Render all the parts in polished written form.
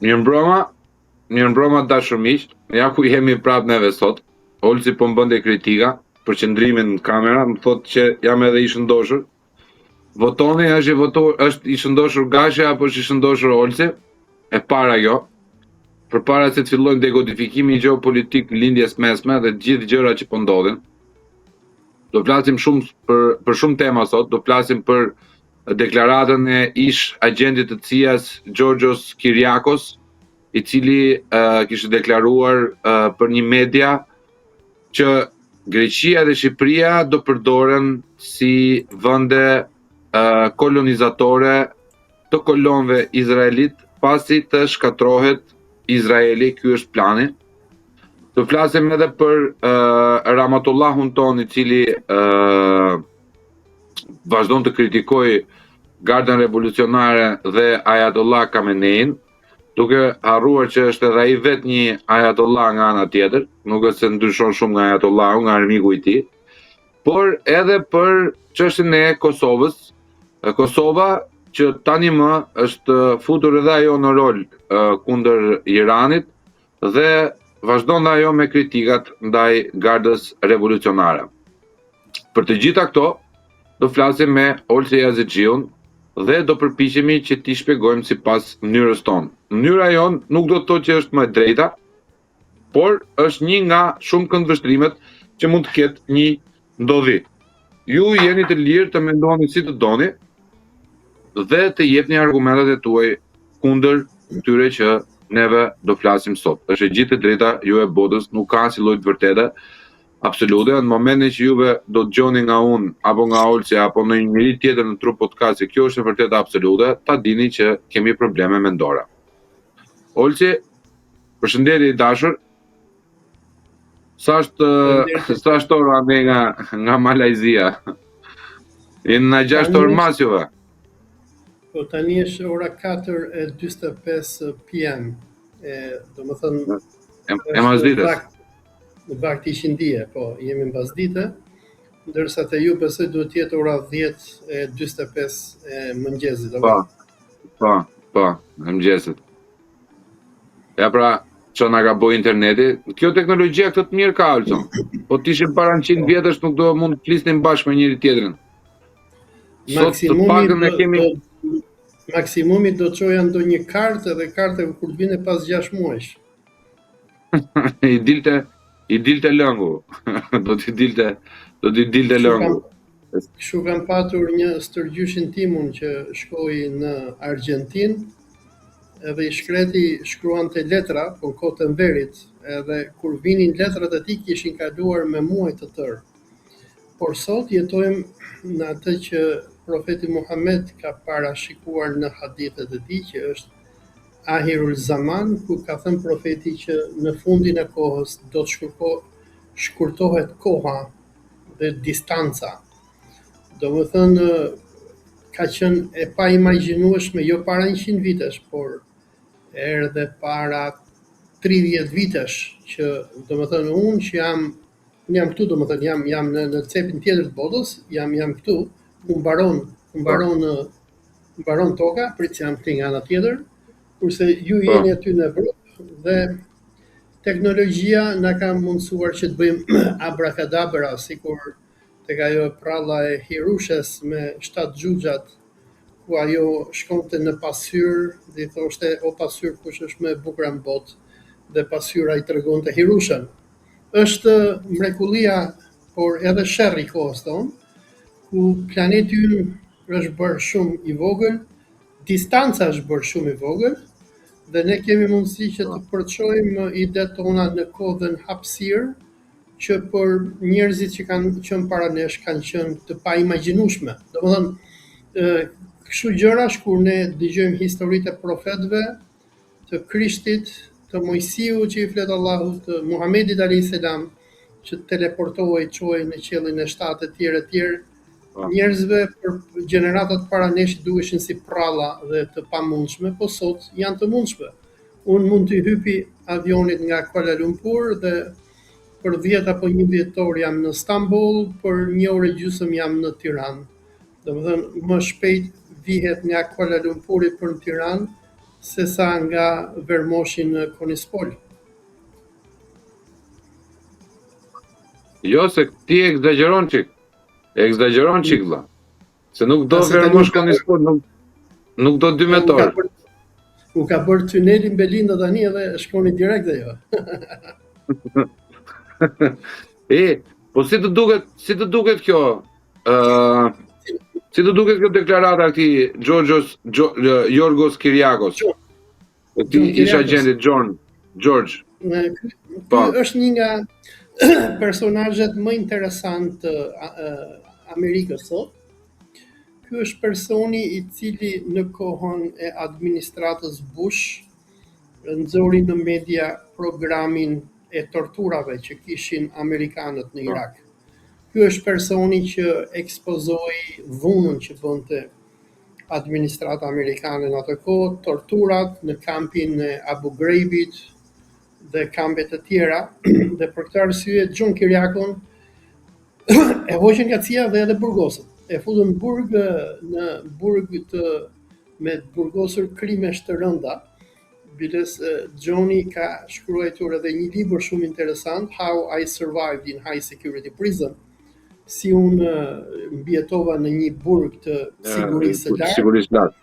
Mirëmbrëma dashur miq. Ja ku jemi prapë neve sot. Olsi po më bënte kritika për qëndrimin në kamera, më thotë që jam edhe i shëndoshur. Votoni, është i shëndoshur Gashi apo është i shëndoshur Olsi? E para kjo. Përpara se të fillojmë dekodifikimin gjeopolitik lindjes mesme dhe të gjithë gjërat që po ndodhin. Do flasim për shumë tema sot, do flasim për deklaratën e ish agentit të CIA-s Georgios Kyriakos, i cili kishte deklaruar për një media që Greqia dhe Shqipëria do përdoren si vende kolonizatore të kolonëve izraelit pasi të shkatrohet Izraeli. Ky është plani. Do flasim edhe për Ramatullahun ton, i cili vazhdon të kritikojë Gardën Revolucionare dhe Ayatollah Khamenein, duke harruar që është edhe ai vetë një Ayatollah nga ana tjetër, nuk është se ndryshon shumë nga Ayatollahu, nga armiku i tij, por edhe për çështjen e Kosovës. Kosova që tani më është futur edhe ajo në rol kundër Iranit dhe vazhdon ajo me kritikat ndaj Gardës Revolucionare. Për të gjitha këto do flasim me Olsi Yazixhiun dhe do përpiqemi që t'i shpjegojmë sipas mënyrës tonë. Mënyra jonë nuk do të thotë që është më e drejta, por është një nga shumë këndvështrimet që mund të ketë një ndodhi. Ju jeni të lirë të mendoni si të doni dhe të jepni argumentet e tuaj kundër këtyre që neve do flasim sot. Është e gjithë e drejta ju e botës, nuk ka si lloj të vërtete absolute. Në momentin që juve do të dëgjoni nga unë apo nga Olsi apo në një njeri tjetër në trup podcast se kjo është e vërtetë absolute, ta dini që kemi probleme mendore. Olsi, përshëndetje i dashur. Sa është ora nga Malajzia? Jeni në 6 orë mas juve? Po tani është ora 4:45 PM. Domethënë e masditës. Në vakt ishin dije, po jemi në pasdite, ndërsa te ju besoj duhet të jetë ora 10:45 e mëngjesit. Po, në mëngjesit. Ja pra, që na ka bëj interneti, kjo teknologjia këtë të mirë ka Olson. Po t'ishim para 100 vjetësh nuk do mund të flisnim bashkë me njëri tjetrin. Sot të pakën e kemi maksimumi do të çoja ndonjë kartë dhe kartë kur të vinë pas 6 muajsh. I dilte lëngu. do t'i dilte lëngu. Kështu kam patur një stërgjyshin timun që shkoi në Argjentinë, edhe i shkreti shkruante letra, po në kohë të verit, edhe kur vinin letrat e tij kishin kaluar me muaj të tërë. Por sot jetojmë në atë që profeti Muhammed ka parashikuar në hadithet e tij, që është Ahirul Zaman, ku ka thënë profeti që në fundin e kohës do të shkurtohet koha dhe distanca. Domethënë ka qenë e pa imagjinueshme jo para 100 vitesh, por erdhe para 30 vitesh, që domethënë unë që jam këtu, domethënë jam në cepin tjetër të botës, jam këtu, ku mbaron toka, prit që jam këtu nga ana tjetër, kurse ju jeni aty në Evropë dhe teknologjia na ka mundësuar që të bëjmë abrakadabra, sikur tek ajo pralla e Hirushes me 7 xhuxhat, ku ajo shkonte në pasyr dhe i thoshte o pasyr kush është më e bukur në botë, dhe pasyra i tregonte Hirushen. Është mrekullia, por edhe sherrri i kohës tonë, ku planeti ynë është bërë shumë i vogël, distanca është bërë shumë i vogël, dhe ne kemi mundësi që të përçojmë idetë tona në kohë dhe në hapësirë, që për njerëzit që kanë qenë para nesh kanë qenë të paimagjinueshme. Domethënë, kështu gjërash kur ne dëgjojmë historitë e profetëve, të Krishtit, të Mojsiu që i flet Allahu, të Muhamedit alayhis salam, që teleportohej, çohej në qiellin e 7 e tjerë, njerëzve për gjeneratat para nesh duheshin si pralla dhe të pamundshme, po sot janë të mundshme. Unë mund të hypi avionit nga Kuala Lumpur dhe për 10 apo 11 orë jam në Stamboll, për 1 orë e gjysmë jam në Tiranë. Domethënë, më shpejt vihet nga Kuala Lumpuri për në Tiranë sesa nga Vermoshi në Konispol. Jo, se ti egzageron çik. Egzageron çik vlla. Se nuk do Se tani Vermosh Konispol, nuk do 2 metor. U ka bërë tunelin Belinda tani edhe shkoni direkt dhe jo. Po si të duket kjo? Si të duket kjo deklarata këtij Yorgos Kyriakos? Ti ish agenti George. Ky është një nga personazhet më interesant të Amerikës sot. Ky është personi i cili në kohën e administratës Bush nxori në media programin e torturave që kishin amerikanët në Irak. Ky është personi që ekspozoi dhunën që bënte administrata amerikane në atë kohë, torturat në kampin e Abu Ghraibit dhe kampet të tjera, dhe për këtë arsye John Kyriakon e hoqën nga CIA dhe edhe burgosën. E futën në burg me burgosur krimesh të rënda. Biles Johnny ka shkruar edhe një libër shumë interesant, How I Survived in High Security Prison, si unë mbijetova në një burg të sigurisë së lartë.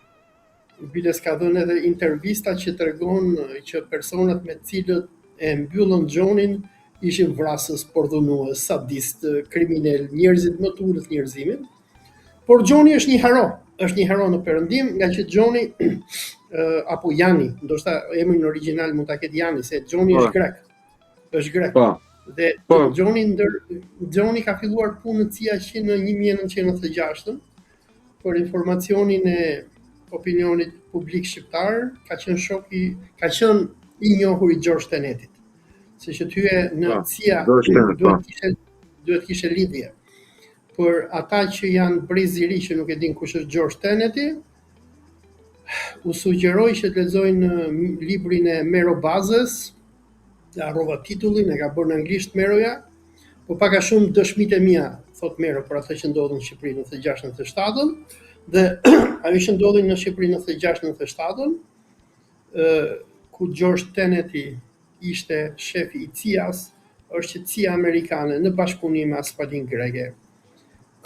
Biles ka dhënë edhe intervista që tregon që personat me cilët e mbyllën Johnin ishin vrasës, pordhunues, sadist, kriminal, njerëzit më të ulët njerëzimit. Por Johnny është një hero në Perëndim, nga që Johnny apo Jani, ndoshta emrin origjinal mund ta ketë Jani, se Johnny është grek. Është grek. Dhe Johnny ka filluar punë në CIA që në 1996, për informacionin e opinionit publik shqiptar, ka qenë i njohur i George Tenetit. Se që ty në CIA duhet kishe lidhje. Për ata që janë breziri që nuk e din kush është George Teneti, u sugjeroj që të lexojnë librin e Mero Bazës, harrova titullin, e ka bërë në anglisht Meroja, po pak a shumë dëshmitë e mia, thot Mero, për atë që ndodhi në Shqipëri në 96-97, dhe ajo që ndodhi në Shqipëri në 96-97, ku George Teneti ishte shefi i CIA-s, është që CIA amerikane në bashkëpunim me Aspadin greke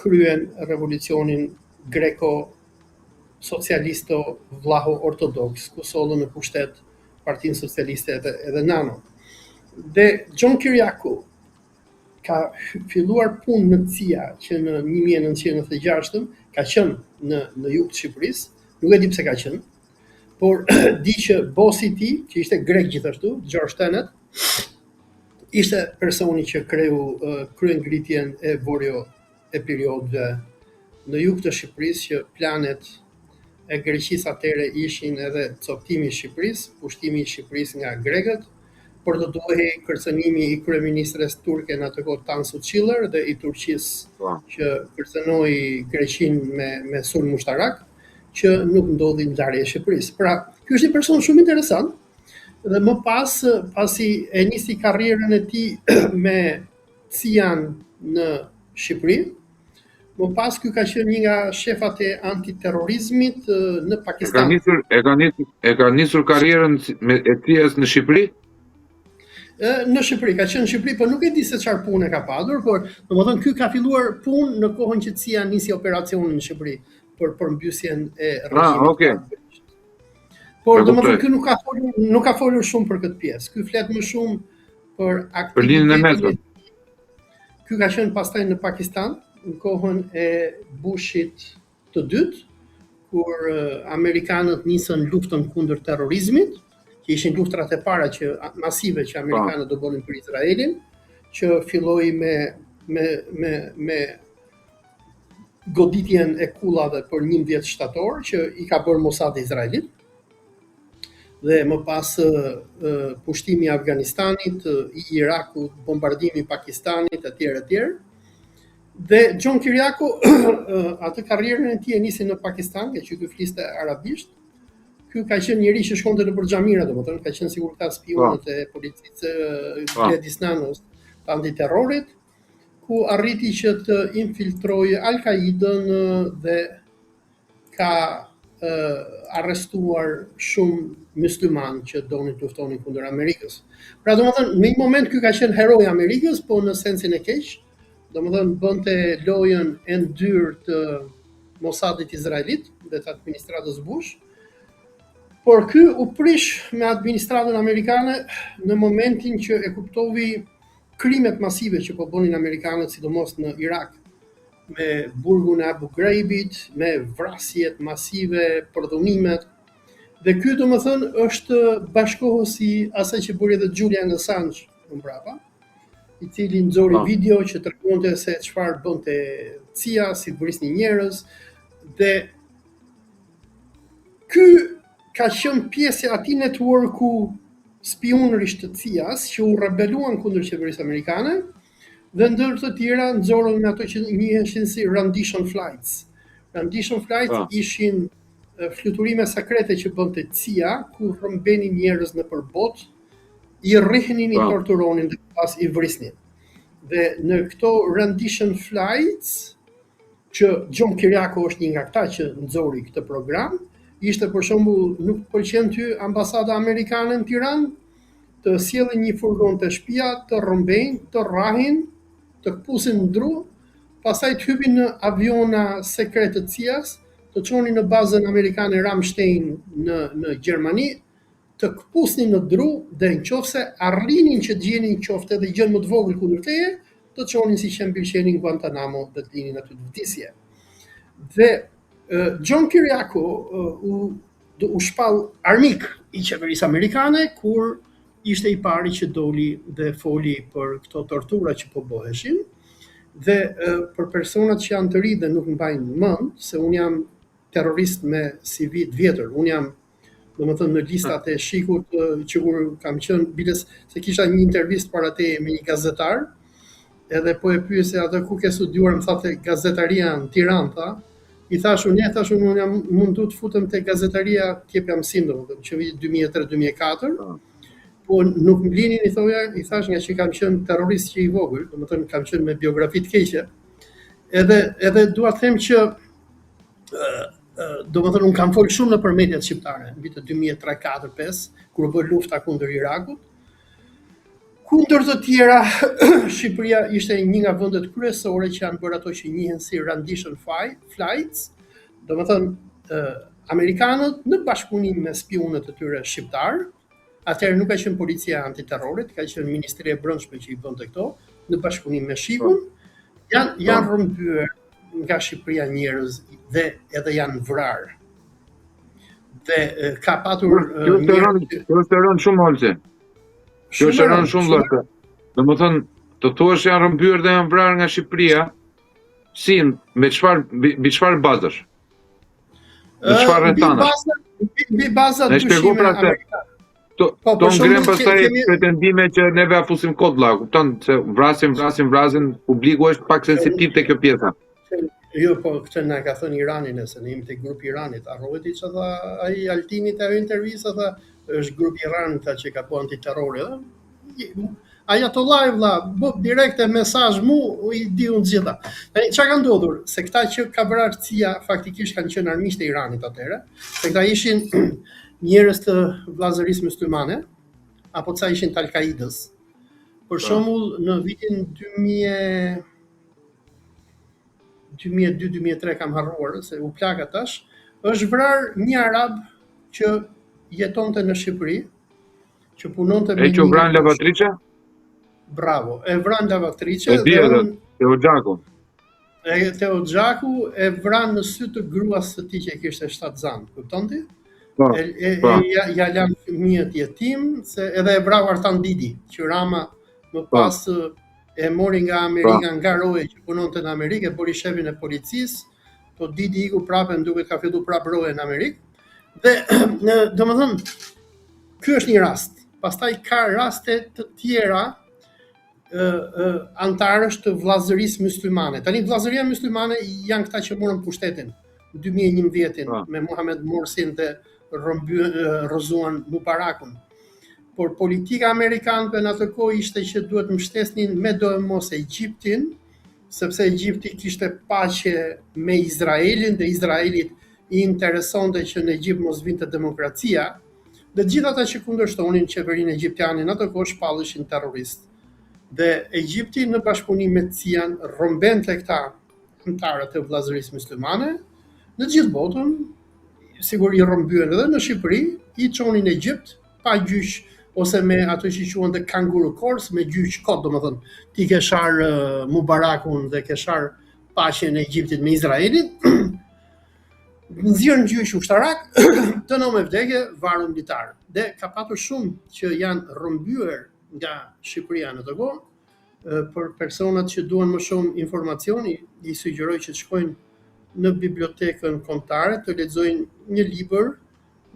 kryen revolucionin greko-socialisto vlaho-ortodoks, ku sollën në pushtet Partinë Socialiste edhe NATO. Dhe John Kyriakou ka filluar punë në CIA që në 1996 ka qenë në jug të Shqipërisë, nuk e di pse ka qenë, por di që bosi i tij, që ishte grek gjithashtu, George Tenet, ishte personi që kryen ngritjen e Vorjo e periodëve në jug të Shqipërisë, që planet e Greqisë atëre ishin edhe coktimi i Shqipërisë, pushtimi i Shqipërisë nga grekët, por do duhej kërcënimi i kryeministres turke në atë kohë Tansu Çiller dhe i Turqisë që kërcënoi Greqinë me sulm ushtarak, që nuk ndodhi ngjarje e Shqipërisë. Pra, ky është një person shumë interesant, dhe më pas, pasi e nisi karrierën e tij me CIA-n në Shqipëri, më pas ky ka qenë një nga shefat e antiterrorizmit në Pakistan. E ka nisur karrierën e CIA-s në Shqipëri? Në Shqipëri, ka qenë në Shqipëri, por nuk e di se çfarë pune ka padur, por domethënë ky ka filluar punë në kohën që CIA nisi operacionin në Shqipëri për përmbysjen e regjimit. Okay. Por domethënë ky nuk ka folur shumë për këtë pjesë. Ky flet më shumë për aktivitetin. Ky ka qenë pastaj në Pakistan në kohën e Bushit të dytë, kur amerikanët nisën luftën kundër terrorizmit, që ishin luftrat e para masive që amerikanët do bënin për Izraelin, që filloi me goditjen e kullave për 11 shtator që i ka bërë Mossad Izraelit, dhe më pas pushtimi i Afganistanit, i Irakut, bombardimi i Pakistanit, etj. Dhe John Kyriakou atë karrierën e tij e nisi në Pakistan, që ky fliste arabisht. Ky ka qenë njëri që shkonte nëpër xhamira, domethënë ka qenë sikur këta spionët e policisë Gladys Nanos të antiterrorit, ku arriti që të infiltrojë Al-Qaidën dhe ka arrestuar shumë musliman që donin të luftonin kundër Amerikës. Pra domethënë në një moment ky ka qenë heroi i Amerikës, po në sensin e keq, domethënë bënte lojën e ndyrë të Mossadit izraelit dhe të administratës Bush. Por ky u prish me administratën amerikane në momentin që e kuptovi krimet masive që po bënin amerikanët, sidomos në Irak, me burgun e Abu Ghraibit, me vrasjet masive, përdhunimet. Dhe ky domethënë është bashkohësi asaj që bëri edhe Julian Assange më mbrapa, i cili nxori video që tregonte se çfarë bënte CIA, si vrisnin njerëz, dhe ky ka qenë pjesë e atij networku spionërisht të CIA-s që u rebeluan kundër qeverisë amerikane dhe ndër të tjera nxorën me ato që njiheshin si rendition flights. Rendition flights ishin fluturime sekrete që bënte CIA, ku rrëmbenin njerëz nëpër botë, i rrihnin, i torturonin dhe pas i vrisnin. Dhe në këto rendition flights, që John Kiriakou është një nga këta që nxori këtë program, ishte për shembull nuk pëlqen ty ambasada amerikane në Tiranë, të sjellin një furgon të shtëpia, të rrëmbejnë, të rrahin, të kpusin në dru, pastaj të hypin në aviona sekret të CIA-s, të çonin në bazën amerikane Ramstein në Gjermani, të kpusnin në dru dhe nëse arrinin që të gjenin qoftë edhe gjën më të vogël kundër teje, të çonin si qembëlqenin në Guantanamo dhe të linin aty të vdisje. Dhe John Kiriakou u shpall armik i qeverisë amerikane kur ishte i pari që doli dhe foli për këto tortura që po bëheshin. Dhe për personat që janë të ri dhe nuk mbajnë mend, se unë jam terrorist me CV të vjetër, unë jam domethënë në listat e shikut që kur kam qenë biles se kisha një intervistë para te me një gazetar, edhe po e pyese atë ku ke studiuar, më thotë gazetaria në Tiranë, tha. I thash unë jam mundu të futem te gazetaria të jepja mësim, domethënë që vit 2003-2004. Po nuk më linin, i thash nga që kam qenë terrorist që i vogël, domethënë kam qenë me biografi të keqe. Edhe dua të them që domethënë unë kam folur shumë nëpër mediat shqiptare në vitet 2003-2004-2005, kur u bë lufta kundër Irakut. Kundër të tjera, Shqipëria ishte një nga vendet kryesore që janë bërë ato që njihen si rendition flights, domethënë amerikanët në bashkëpunim me spionët e tyre shqiptar. Atëherë nuk ka qenë policia antiterrorit, ka qenë Ministria e Brendshme që i bënte këto, në bashkëpunim me Shqipun, janë rrëmbyer nga Shqipëria njerëz dhe edhe janë vrarë. Dhe ka patur Kjo të rënë shumë holse. Kjo të rënë shumë vllëtë. Domethënë, të thuash janë rrëmbyer dhe janë vrarë nga Shqipëria, si me çfarë bazash? Me çfarë rretana? Mbi baza dyshime amerikane. To ngrem pastaj pretendime që neve afusim kod vlla, kupton se vrasin, publiku është pak sensitiv te kjo pjesa. Jo, po këtë na ka thënë Irani nëse ne jemi te grupi i Iranit, harrohet që tha ai Altini te ajo intervista, tha është grupi i Iranit që ka po antiterrori, Ajatollah vlla, bë direkte mesazh mu i di unë gjitha. Tani çka ka ndodhur? Se këta që ka vrarë CIA faktikisht kanë qenë armiqtë e Iranit atëherë, se këta ishin njerëz të vllazërisë muslimane, apo ca ishin të Al-Qaidës. Për shembull, në vitin 2002-2003 kam harruar se u plaka tash, është vrarë një arab që jetonte në Shqipëri, që punonte me që vran Lavatriçe? Bravo, e vran Lavatriçe dhe Teoxhaku. Teo Xhaku e vran në sy të gruas së tij që kishte 7 zanë, kupton ti? Ja lanë fëmijët jetim, se edhe e vrau Artan Didi, që Rama më pas e mori nga Amerika, nga roje që punonte në Amerikë, e bëri shefin e policisë, po Didi iku prapë, duket ka filluar prapë roje në Amerikë. Dhe domethënë, ky është një rast. Pastaj ka raste të tjera antarësh të vllazërisë muslimane. Tani vllazëria muslimane janë këta që morën pushtetin në 2011 me Mohamed Morsin dhe rrëzuan Mubarakun. Por politika amerikanëve në atë kohë ishte që duhet mbështesnin me do e mos Egjiptin, sepse Egjipti kishte paqe me Izraelin dhe Izraelit i interesonte që në Egjipt mos vinte demokracia, dhe gjithë ata që kundërshtonin qeverinë egjiptiane në atë kohë shpalleshin terroristë. Dhe Egjipti në bashkëpunim me CIA rrombente këta anëtarët e vllazërisë muslimane në gjithë botën, sigur i rrëmbyen edhe në Shqipëri, i çonin në Egjipt pa gjyq ose me ato që quhen kanguru courts, me gjyq kot, domethënë ti ke shar Mubarakun dhe ke shar paqen e Egjiptit me Izraelin, nxjerrën gjyq ushtarak, dënon me vdekje, varun militar. Dhe ka patur shumë që janë rrëmbyer nga Shqipëria në të kohë. Për personat që duan më shumë informacion, i sugjeroj që të shkojnë në bibliotekën kombëtare të lexojnë një libër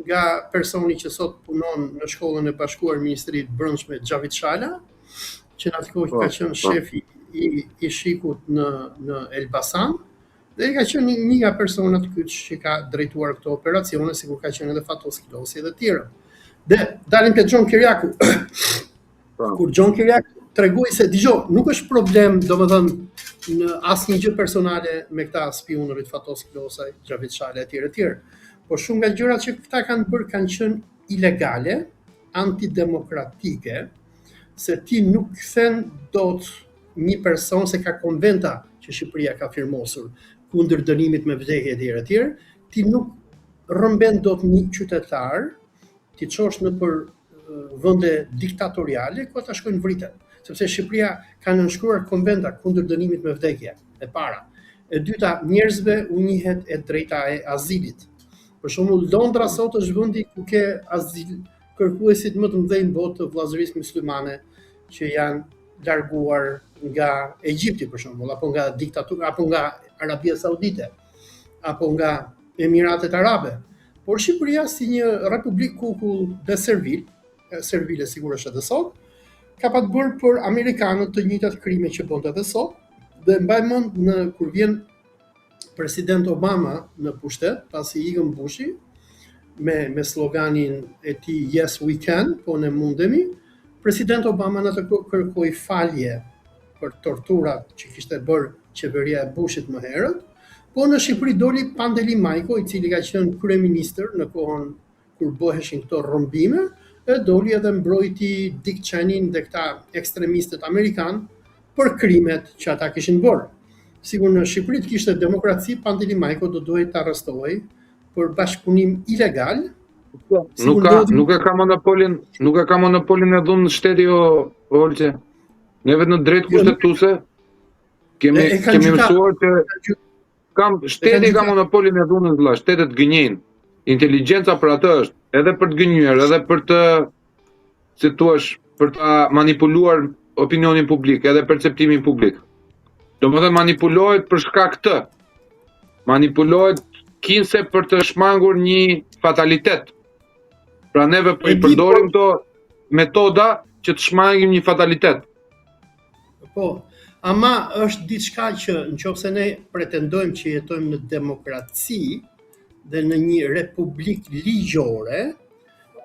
nga personi që sot punon në shkollën e bashkuar Ministrisë të Brendshme Xhavit Shala, që në atë kohë ka qenë shefi i shikut në Elbasan, dhe ka qenë një nga personat që ka drejtuar këto operacione, sikur ka qenë edhe Fatos Kilosi dhe të tjerë. Dhe dalim te Gjon Kiriaku. Kur Gjon Kiriaku tregoi se dëgjoj, nuk është problem, domethënë në asnjë gjë personale me këta spionërit Fatos Kilosaj, Xhavit Shala e tjerë. Po shumë nga gjërat që këta kanë bërë kanë qenë ilegale, antidemokratike, se ti nuk kthen dot një person, se ka konventa që Shqipëria ka firmosur kundër dënimit me vdekje e tjerë, ti nuk rrëmben dot një qytetar, ti çosh në për vende diktatoriale, ku ata shkojnë vriten. Sepse Shqipëria ka nënshkruar konventa kundër dënimit me vdekje, e para. E dyta, njerëzve u njihet e drejta e azilit. Për shembull, Londra sot është vendi ku ke azil kërkuesit më të mëdhenj botë të vllazërisë muslimane që janë larguar nga Egjipti për shembull, apo nga diktatura, apo nga Arabia Saudite, apo nga Emiratet Arabe. Por Shqipëria si një republikë kukull dhe servile sigurisht edhe sot, ka pa të bërë për amerikanët të njëjtat krime që bënte edhe sot, dhe mbaj mend kur vjen president Obama në pushtet, pasi ikën Bushi, me sloganin e tij Yes we can, po ne mundemi, president Obama në të kërkoi falje për torturat që kishte bërë qeveria e Bushit më herët, po në Shqipëri doli Pandeli Majko, i cili ka qenë kryeministër në kohën kur bëheshin këto rrëmbime, e doli edhe mbrojti Dick Cheney dhe këta ekstremistët amerikan për krimet që ata kishin bërë. Sigur në Shqipëri të kishte demokraci, Pandeli Majko do duhej të arrestohej për bashkëpunim ilegal. Nuk e ka monopolin e dhunë shteti o Olçe. Neve në drejt kushtetuese kemi mësuar që shteti ka monopolin e dhunës, vëlla, shtetet gënjejnë. Inteligjenca për atë është, edhe për të gënjur, edhe për të, si thua, për ta manipuluar opinionin publik, edhe perceptimin publik. Domethënë manipulohet për shkak të. Manipulohet kinse për të shmangur një fatalitet. Pra neve po i përdorim këto metoda që të shmangim një fatalitet. Po, ama është diçka që nëse ne pretendojmë që jetojmë në demokraci dhe në një republik ligjore,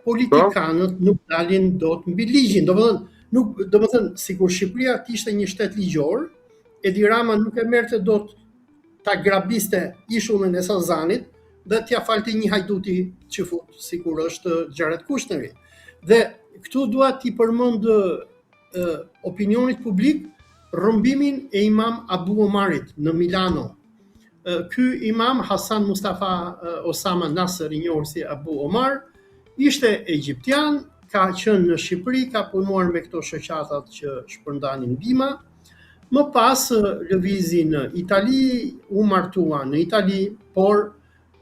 politikanët nuk dalin dot mbi ligjin. Domethënë, sikur Shqipëria të ishte një shtet ligjor, Edi Rama nuk e merrte dot ta grabiste ishullin e Sazanit dhe t'ia falte një hajduti që fut, sikur është Xharet Kushneri. Dhe këtu dua t'i përmend opinionit publik rrëmbimin e Imam Abu Omarit në Milano. Ky imam Hasan Mustafa Osama Nasr, i njohur si Abu Omar, ishte egjiptian, ka qenë në Shqipëri, ka punuar me këto shoqatat që shpërndanin bima. Më pas lëvizi në Itali, u martua në Itali, por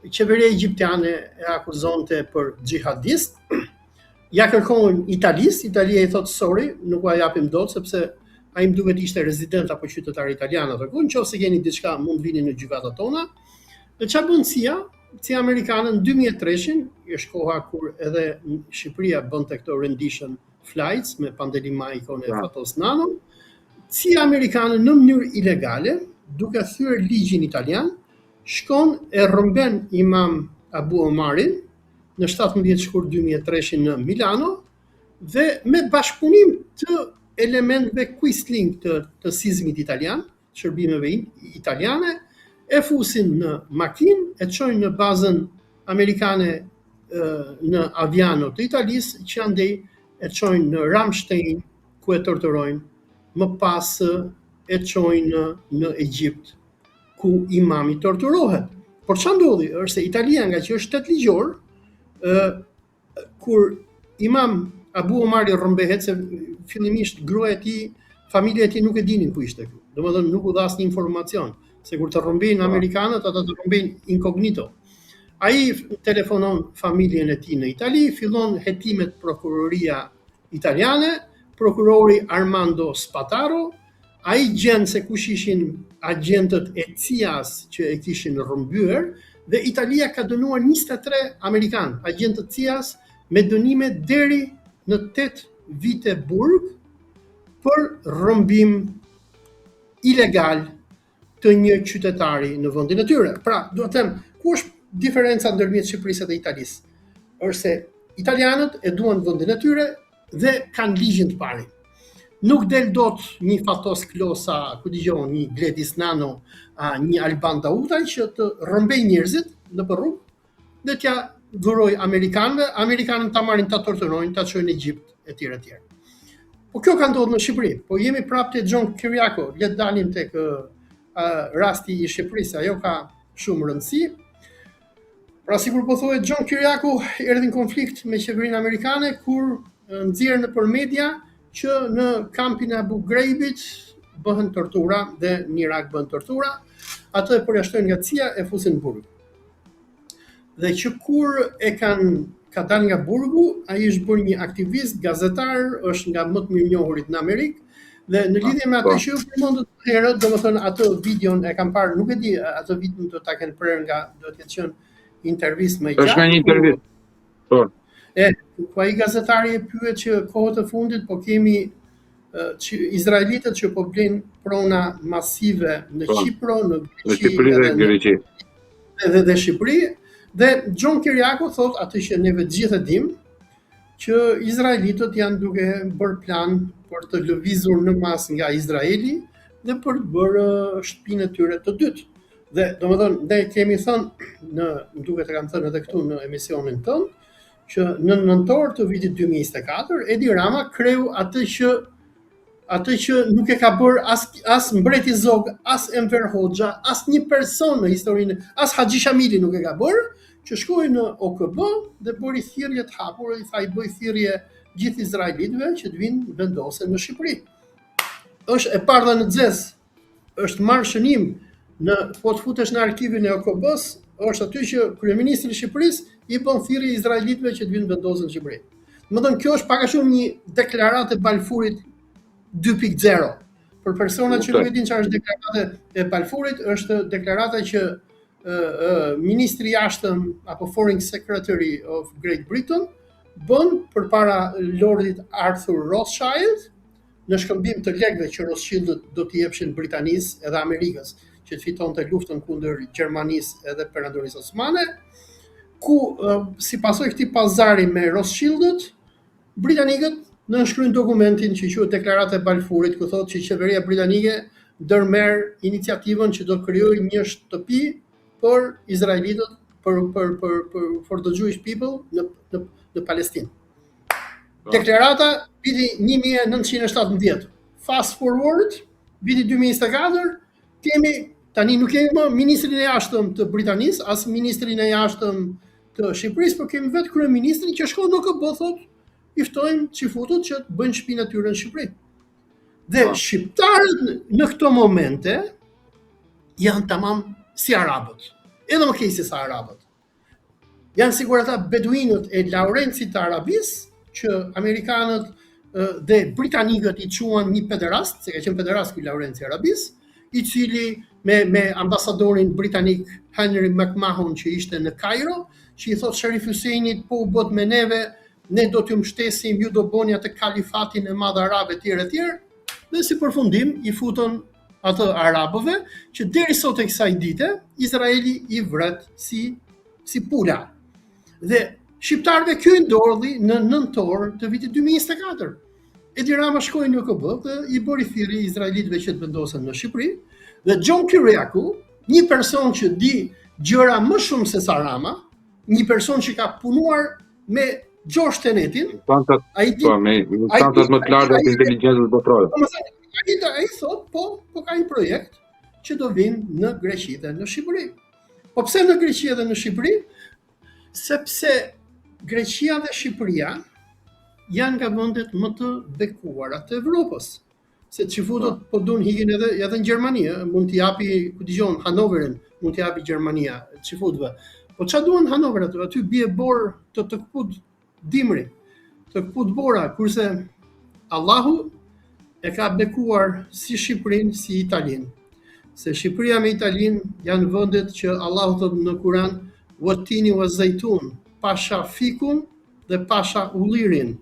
qeveria egjiptiane e akuzonte për xhihadist. Ja kërkojnë Italia i thotë sorry, nuk ua japim dot sepse ai më duket ishte rezident apo qytetar italian atë kohë, nëse keni diçka mund vini në gjykatat tona. Dhe çfarë bën CIA amerikane në 2003-shin, është koha kur edhe Shqipëria bënte këto rendition flights me Pandeli Majkon e Fatos Nanon. CIA amerikane në mënyrë ilegale, duke thyer ligjin italian, shkon e rrëmben Imam Abu Omarin në 17 shkurt 2003 në Milano dhe me bashkëpunim të elementëve Quisling të sismit italian, shërbimeve italiane, e fusin në makinë, e çojnë në bazën amerikane në Aviano të Italisë, që andej e çojnë në Ramstein, ku e torturojnë, më pas e çojnë në Egjipt, ku imami torturohet. Por ç'a ndodhi është se Italia, nga që është shtet ligjor, kur imam Abu Omari rrëmbehet, se fillimisht gruaja e tij, familja e tij nuk e dinin ku ishte këtu. Domethënë nuk u dha asnjë informacion, se kur të rrëmbejnë amerikanët, ata të rrëmbejnë incognito. Ai telefonon familjen e tij në Itali, fillon hetimet prokuroria italiane, prokurori Armando Spataro, ai gjen se kush ishin agentët e CIA-s që e kishin rrëmbyer, dhe Italia ka dënuar 23 amerikan, agentët CIA-s, me dënime deri në 8 vite burg për rrëmbim ilegal të një qytetari në vendin e tyre. Pra, do të them, ku është diferenca ndërmjet Shqipërisë dhe Italisë? Është se italianët e duan vendin e tyre dhe kanë ligjin të parin. Nuk del dot një Fatos Klosa, ku dëgjon, një Gledis Nano, një Alban Dautaj që të rrëmbej njerëzit në rrugë dhe t'ja dhuroj amerikanëve, amerikanët ta marrin, ta torturojnë, ta çojnë në Egjipt etj etj. Po kjo ka ndodhur në Shqipëri. Po jemi prapë te John Kiriakou, le të dalim tek rasti i Shqipërisë, ajo ka shumë rëndësi. Pra sikur po thuhet, John Kiriakou erdhi në konflikt me qeverinë amerikane kur nxjerrën nëpër media që në kampin e Abu Ghraibit bëhen tortura dhe në Irak bëhen tortura, atë e përjashtojnë nga CIA, e fusin në burg. Dhe që kur ka dalë nga burgu, ai është bërë një aktivist, gazetar, është nga më të mirënjohurit në Amerikë, dhe në lidhje me atë që ju përmendët herët, domethënë atë videon e kam parë, nuk e di, atë videon do ta kenë prerë nga, do të ketë qenë intervistë më gjatë. Është një intervistë. Po. Ku ai gazetari e pyet që kohët e fundit po kemi izraelitët që po blejnë prona masive në Kipro, në Greqi dhe Shqipëri, dhe John Kiriakou thot atë që neve të gjithë e dimë, që izraelitët janë duke bërë plan për të lëvizur në masë nga Izraeli dhe për të bërë shtëpinë e tyre të dytë. Dhe domethënë ne kemi thënë, duket e kam thënë edhe këtu në emisionin tonë, që në nëntor të vitit 2024, Edi Rama kreu atë që nuk e ka bërë as mbreti Zog, as Enver Hoxha, as një person në historinë, as Haxhi Shamili nuk e ka bërë, që shkoi në OKB dhe bëri thirrje të hapur, i tha i bëj thirrje gjithë izraelitëve që të vinë vendosen në Shqipëri. Është e bardha në xez, është marrë shënim po të futesh në arkivin e OKB-s, është aty që kryeministri i Shqipërisë i bën thirrje izraelitëve që të vinë vendosen në Shqipëri. Domethënë kjo është pak a shumë një deklaratë e Balfurit 2.0. Për personat që nuk e dinë çfarë është deklarata e Balfurit, është deklarata që ministri i jashtëm apo Foreign Secretary of Great Britain bën përpara Lordit Arthur Rothschild në shkëmbim të lekëve që Rothschildët do t'i jepshin Britanisë edhe Amerikës, që të fitonte luftën kundër Gjermanisë edhe Perandorisë Osmane, ku si pasojë këtij pazari me Rothschildët, britanikët nënshkruajnë dokumentin që quhet Deklarata e Balfurit, ku thotë që qeveria britanike ndërmerr iniciativën që do të krijojë një shtëpi për izraelitët, for the Jewish people në Palestinë. Deklarata viti 1917. Fast forward, viti 2024, tani nuk kemi më ministrin e jashtëm të Britanisë, as ministrin e jashtëm të Shqipërisë, por kemi vetë kryeministrin që shkon në OKB, thotë, i ftojmë çifutët që të bëjnë shtëpinë e tyre në Shqipëri. Dhe shqiptarët në këto momente janë tamam si arabët, edhe më keq se sa arabët. Janë sigur ata beduinët e Laurencit të Arabisë, që amerikanët dhe britanikët i quan një pederast, se ka qenë pederast ky Laurenci i Arabisë, i cili me ambasadorin britanik Henry McMahon që ishte në Kairo, që i thot Sharif Huseinit, po u bot me neve, ne do t'ju mbështesim, ju do bëni atë kalifatin e madh arab etj etj, dhe si përfundim i futën atë arabëve, që deri sot e kësaj dite Izraeli i vret si pula. Dhe shqiptarëve kjo i ndodhi në nëntor të vitit 2024. Edi Rama shkoi në OKB dhe i bëri thirrje izraelitëve që të vendosen në Shqipëri, dhe John Kiriakou, një person që di gjëra më shumë se sa Rama, një person që ka punuar me Gjosh Tenetin, ai di me instancat më të larta të inteligjencës botërore. Ai thot, po ka një projekt që do vinë në Greqi dhe në Shqipëri. Po pse në Greqi dhe në Shqipëri? Sepse Greqia dhe Shqipëria janë nga vendet më të bekuara të Evropës. Se çifutët po duan hikin edhe në Gjermani, mund t'i japi, ku dëgjon, Hanoverin, mund t'i japi Gjermania çifutëve. Po ç'a duan Hanover aty bie bor të këput dimri, të këput bora, kurse Allahu e ka bekuar si Shqipërinë si Italinë. Se Shqipëria me Italinë janë vendet që Allahu thot në Kur'an "Watini wa zaytun", pasha fikun dhe pasha ullirin.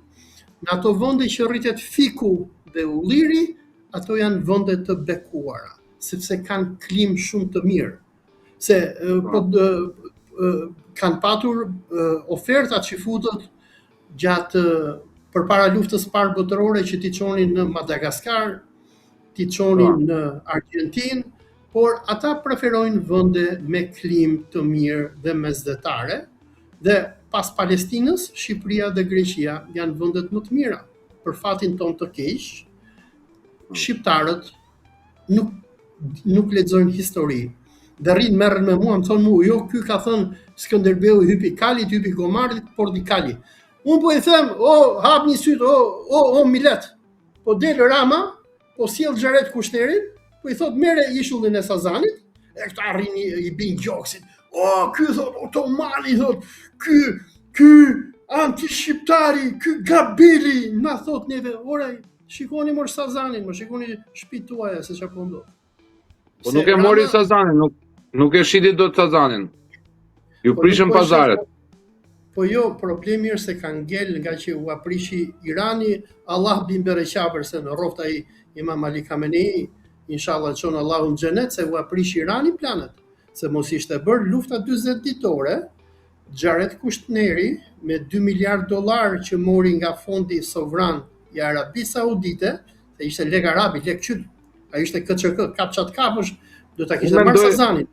Në ato vende që rritet fiku dhe ulliri, ato janë vende të bekuara, sepse kanë klimë shumë të mirë. Se kanë patur oferta që futët gjatë përpara luftës parë botërore që t'i çonin në Madagaskar, t'i çonin në Argentinë, por ata preferojnë vende me klimë të mirë dhe mesdhetare, dhe pas Palestinës, Shqipëria dhe Greqia janë vendet më të mira. Për fatin ton të keq, shqiptarët nuk lexojnë histori. Dhe rrinë merren me mua, më thonë mu, jo, ky ka thënë Skënderbeu i hypi Kalit, hypi Gomarit, por di Kali. Unë po i them, hap një syt, Milet. Po del Rama, po sjell Xharet Kushterin, po i thot merre ishullin e Sazanit, e këta rrini i bin gjoksit. Ky thot Otomani, thot, ky anti-shqiptari, ky Gabili, na thot neve, ore, shikoni mor Sazanin, më shikoni shtëpitë tuaja se çfarë po ndodh. Po nuk e mori Sazanin, nuk e shiti dot Sazanin. Ju prishën pazaret. Po jo, problemi është se kanë ngel nga që u aprishi Irani, Allah bin bereqaber se në rroft ai Imam Ali Khamenei, inshallah çon Allahu në xhenet, se u aprishi Irani planet. Se mos ishte bërë lufta 40 ditore, Xharet Kushtneri me $2 miliard që mori nga fondi sovran i Arabisë Saudite, se ishte lek arabi, lek qyt, ai ishte KÇK, kapçat kapësh, do ta kishte marrë Sazanin.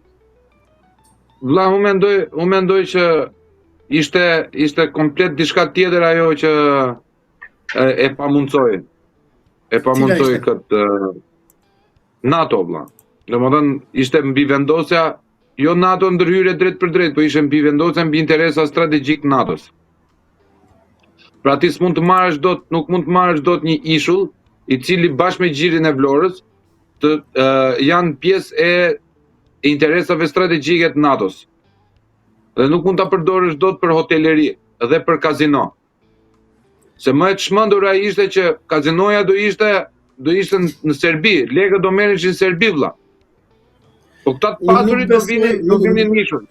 Vlla, unë mendoj që ishte komplet diçka tjetër ajo që e pamundsoi. E pamundsoi këtë NATO, vlla. Domethënë ishte mbi vendosja, jo NATO ndërhyrje drejt për drejt, po ishte mbi vendosja mbi interesa strategjik NATO-s. Pra ti nuk mund të marrësh dot një ishull i cili bashkë me gjirin e Vlorës janë pjesë e interesave strategjike të NATO-s. Dhe nuk mund ta përdorësh dot për hoteleri dhe për kazino. Se më e çmendur ai ishte që kazinoja do ishte në Serbi, lekët do merreshin në Serbi, vlla. Po këta të pasurit do vinin mishur.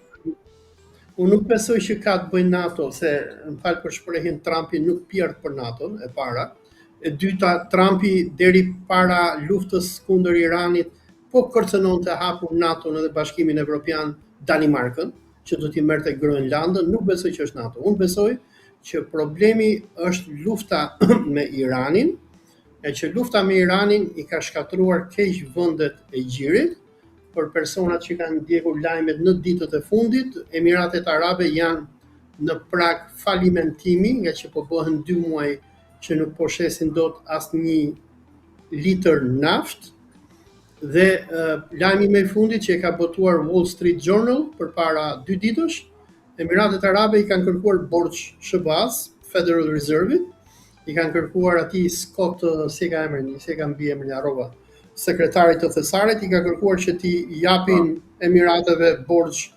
Unë nuk besoj që ka të bëjë NATO, se më fal për shprehjen, Trumpi nuk pjert për NATO-n, e para. E dyta, Trumpi deri para luftës kundër Iranit po kërcënonte hapur NATO-n dhe Bashkimin Evropian Danimarkën, që do t'i merrte Groenlandën, nuk besoj që është NATO. Unë besoj që problemi është lufta me Iranin, e që lufta me Iranin i ka shkatruar keq vendet e gjirit. Për personat që kanë ndjekur lajmet në ditët e fundit, Emiratet Arabe janë në prag falimentimi, nga që po bëhen 2 muaj që nuk po shesin dot asnjë litër naftë. Dhe lajmi më i fundit që e ka botuar Wall Street Journal përpara 2 ditësh, Emiratet Arabe i kanë kërkuar borxh SBA-s, Federal Reserve-it, i kanë kërkuar atij Scott, si ka emrin, si ka mbi emrin harrova, sekretarit të thesarit, i ka kërkuar që t'i japin Emirateve borxh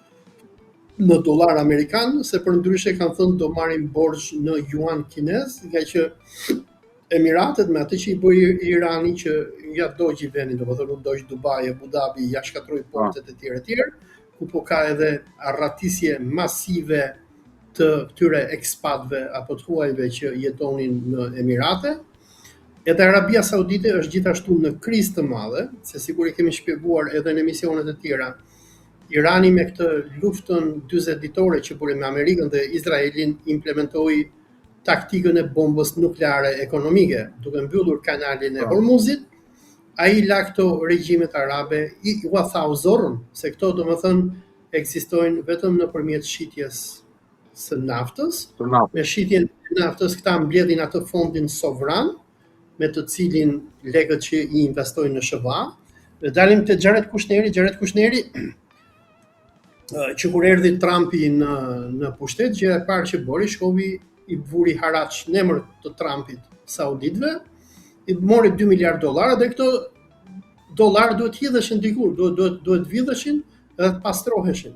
në dollar amerikan, se për ndryshe kanë thënë do marrin borxh në yuan kinez, nga që Emiratet me atë që i bëj Irani që ja dogji vendin, domethënë nuk dogj Dubai, Abu Dhabi, ja shkatroi portet e tjera, ku po ka edhe arratisje masive të këtyre ekspatëve apo të huajve që jetonin në Emirate. Edhe Arabia Saudite është gjithashtu në krizë të madhe, se sigur i kemi shpjeguar edhe në emisionet e tjera. Irani me këtë luftën 40 ditore që bëri me Amerikën dhe Izraelin implementoi taktikën e bombës nukleare ekonomike, duke mbyllur kanalin e Hormuzit, ai la këto regjimet arabe, u tha u zorrën, se këto domethënë ekzistojnë vetëm nëpërmjet shitjes së naftës. Me shitjen e naftës këta mbledhin atë fondin sovran, me të cilin lekët që i investojnë në SBA. Dhe dalim te Jared Kushneri, që kur erdhi Trumpi në pushtet, gjëja e parë që bëri, shkovi i vuri haraç në emër të Trumpit sauditëve, i mori $2 miliardë dhe këto dollar duhet hidheshin diku, duhet vidheshin dhe të pastroheshin.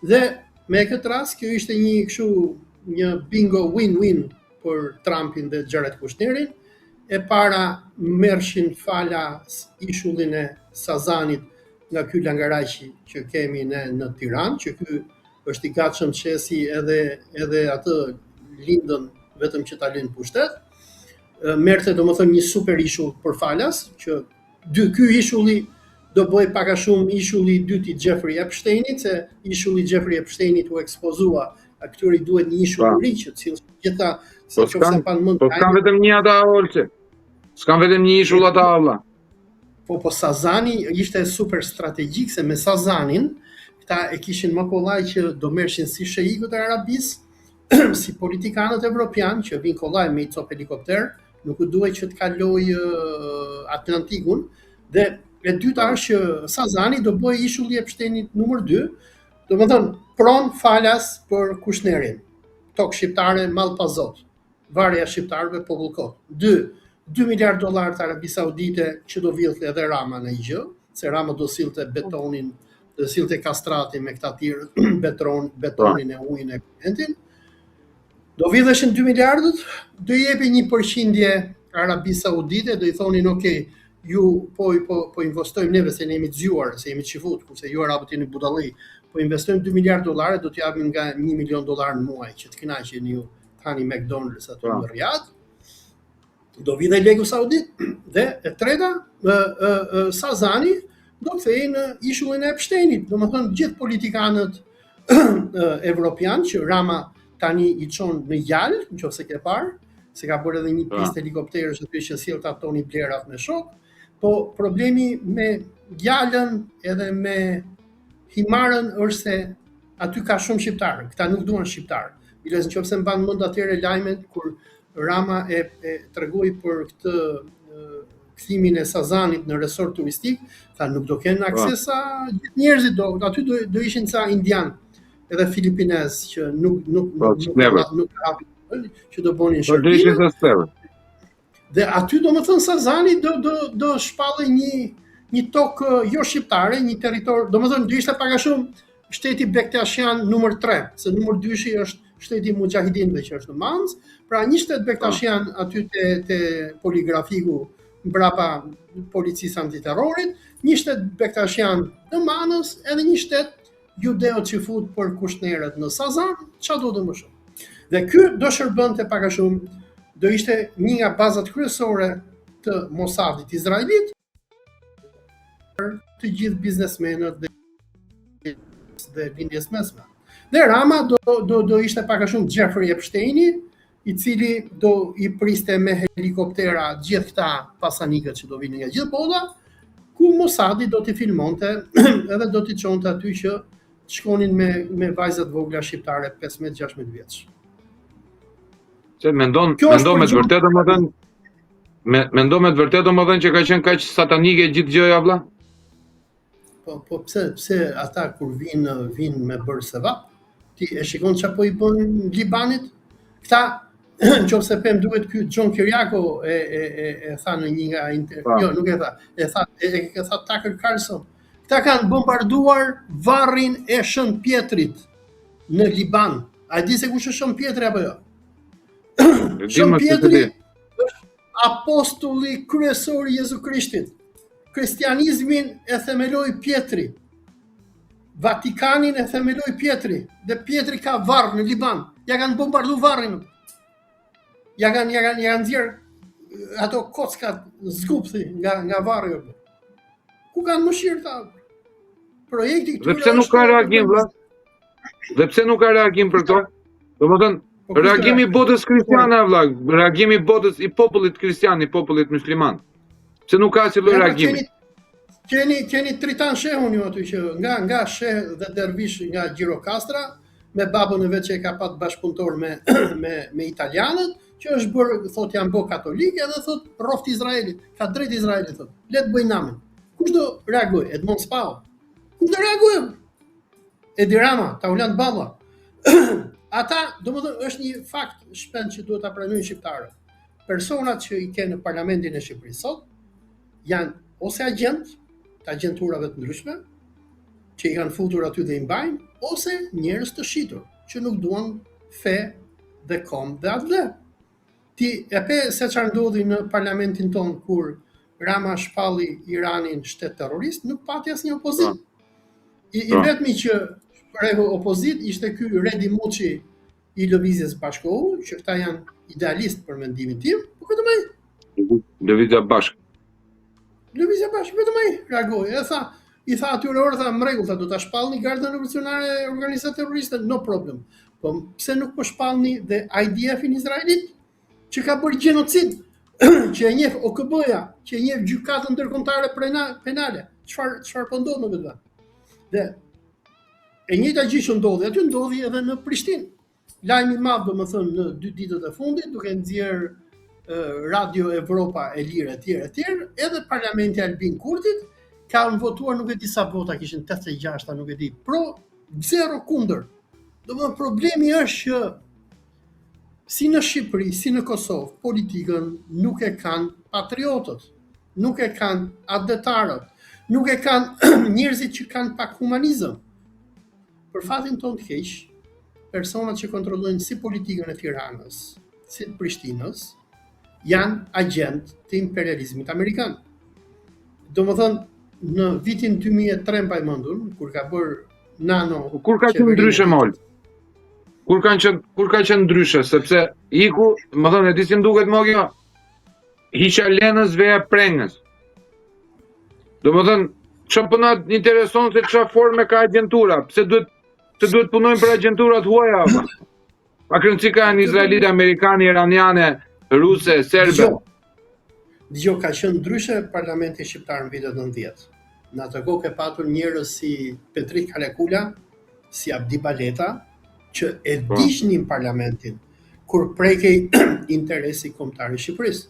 Dhe me këtë rast kjo ishte një bingo win-win për Trumpin dhe Jared Kushnerin. E para merrshin falas ishullin e Sazanit nga ky langaraqi që kemi ne në Tiranë, që ky është i gatshëm të shesi edhe atë lindën vetëm që ta lënë pushtet. Merrte domethënë një super ishull për falas, që ky ishulli do bëj pak a shumë ishulli i dytë i Jeffrey Epsteinit, se ishulli Jeffrey Epsteinit u ekspozua, këtyri duhet një ishull i ri që cilë gjitha se nëse pan mund. Po s'kan vetëm një ata Olçe. S'kan vetëm një ishull ata valla. Po Sazani ishte super strategjik, se me Sazanin këta e kishin më kollaj që do merrshin si sheikut e Arabisë, si politikanët evropian që vinë kollaj me i cop helikopter, nuk u duhet që të kaloj Atlantikun. Dhe e dyta është që Sazani do bëj ishulli e Epsteinit numër 2, domethënë pron falas për Kushnerin. Tokë shqiptare mall pa zot. Varja shqiptarëve popull kot. 2 miliardë dollar të Arabi Saudite që do vjedhte edhe Rama në gjë, se Rama do sillte betonin, do sillte kastratin me këta tjerë, betonin e ujin e klientin. Do vjedheshin 2 miliardët, do jepi 1% Arabi Saudite, do i thonin okay, ju po investojmë neve se ne jemi të zgjuar, se jemi të çifut, kurse ju arabët jeni budalli, po investojmë $2 miliardë, do t'ju japim nga $1 milion në muaj që të kënaqeni ju tani McDonald's aty në Riyadh. Do vi dhe legu saudit. Dhe e treta, Sazani do kthehej në ishullin e Epsteinit. Domethënë gjithë politikanët evropian që Rama tani i çon në Jal, nëse ke parë, se ka bërë edhe një pistë helikopterësh aty që sjell ta Tony Blairat me shok. Po problemi me Jalën edhe me Himarën është se aty ka shumë shqiptarë, këta nuk duan shqiptarë. Biles nëse mban mend atëre lajmet kur Rama e tregoi për këtë kthimin e Sazanit në resort turistik, tha nuk do kenë akses sa gjithë njerëzit, aty do ishin sa indian edhe filipinez që nuk hapin, që do bënin shërbime. Dhe aty domethënë Sazani do shpallej një tokë jo shqiptare, një territor, domethënë do ishte pak a shumë shteti Bektashian numër 3, se numër 2 është shteti Mujahidinëve që është në Manz, pra një shtet Bektashian aty te poligrafiku mbrapa policisë antiterrorit, një shtet Bektashian në Manës, edhe një shtet judeo çifut për Kushnerët në Sazan, çfarë do të më shumë. Dhe ky do shërbënte pak a shumë, do ishte një nga bazat kryesore të Mossadit izraelit, të gjithë biznesmenët dhe lindjes mesme. Dhe Rama do ishte pak a shumë Jeffrey Epsteini, i cili do i priste me helikoptera gjithë këta pasanikët që do vinë nga gjithë bota, ku Mossadi do t'i filmonte edhe do t'i çonte aty që shkonin me vajzat vogla shqiptare 15-16 vjeç. Se mendon me të vërtetë domethënë mendon me të vërtetë domethënë që ka qenë kaq satanike gjithë gjëja vëlla? Po pse ata kur vinë me bërë sevap, ti e shikon çfarë po i bën Libanit? Këta nëse pem duhet ky John Kiriako e tha në një nga jo, nuk e tha. E tha Tucker Carlson. Këta kanë bombarduar varrin e Shën Pjetrit në Liban. A di se kush është Shën Pjetri apo jo? Shën Pjetri është apostulli kryesor i Jezu Krishtit. Kristianizmin e themeloi Pjetri. Vatikanin e themeloi Pjetri. Dhe Pjetri ka varr në Liban. Ja kanë bombarduar varrin. Ja kanë nxjerr ato kockat zgupthi nga varri. Ku kanë mëshirë ta? Projekti këtyre. Dhe pse nuk ka reagim vëlla? Dhe pse nuk ka reagim për këto? Domethënë reagimi i botës kristiane vëlla, reagimi i botës i popullit kristian, i popullit musliman. Se nuk ka si lloj reagimi. Keni Tritan Shehun ju aty që nga Sheh dhe Dervish nga Gjirokastra, me babën e vet që e ka pat bashkëpunëtor me italianët, që është bërë, thot janë bë katolik, edhe thot rroft Izraelit, ka drejt Izraelit thot. Le të bëjnë namin. Kush do reagoj? Edmond Spau. Kush do reagoj? Edi Rama, ta ulan balla. Ata, domethënë është një fakt shpend që duhet ta pranojnë shqiptarët. Personat që i kenë në parlamentin e Shqipërisë sot janë ose agent të agenturave të ndryshme, që i kanë futur aty dhe i mbajnë, ose njerëz të shitur, që nuk duan fe dhe kom dhe atë dhe. Ti e pe se çfarë ndodhi në parlamentin ton kur Rama shpalli Iranin shtet terrorist, nuk pati asnjë opozit. I vetmi që prehu opozit ishte ky Redi Muçi i Lëvizjes Bashkohur, që këta janë idealist për mendimin tim, po vetëm ai. Lëvizja Bashk. Lëvizja Bashk, vetëm ai reagoi. I tha atyre orë, tha mregull, tha do ta shpallni Gardën Revolucionare Organizata Terroriste, no problem. Po pse nuk po shpallni dhe IDF-in Izraelit, që ka bërë gjenocid, që e njeh OKB-ja, që e njeh gjykatën ndërkombëtare penale. Çfarë po ndodh në këtë vend? Dhe e njëjta gjë që ndodhi aty ndodhi edhe në Prishtinë. Lajmi i madh, domethënë në 2 ditët e fundit, duke nxjerr Radio Evropa e Lirë etj, edhe Parlamenti Albin Kurtit kanë votuar, nuk e di sa vota kishin, 86, nuk e di, pro 0 kundër. Domethënë problemi është që si në Shqipëri, si në Kosovë, politikën nuk e kanë patriotët, nuk e kanë addetarët, nuk e kanë njerëzit që kanë pak humanizëm. Për fatin ton të keq, personat që kontrollojnë si politikën e Tiranës, si të Prishtinës, janë agent të imperializmit amerikan. Domethënë, në vitin 2003 pa i mendur, kur ka bërë Nano... Kur ka qenë ndryshe mol? Kur ka qenë ndryshe, sepse iku, më thënë, e di si m'duket më kjo, hiqa lenës veja prengës. Do më thënë, që përna intereson se që forme ka agentura, se duhet punojnë për agenturat huaja, pa kërënci ka në Izraelite, Amerikane, Iraniane, Ruse, Serbe. Dgjoj, ka qenë ndryshe parlamenti shqiptar në vitet 90. Në atë kohë ke patur njerëz si Petrik Kalekula, si Abdi Baleta, që e diqnin parlamentin kur prekej interesi kombëtar i Shqipërisë.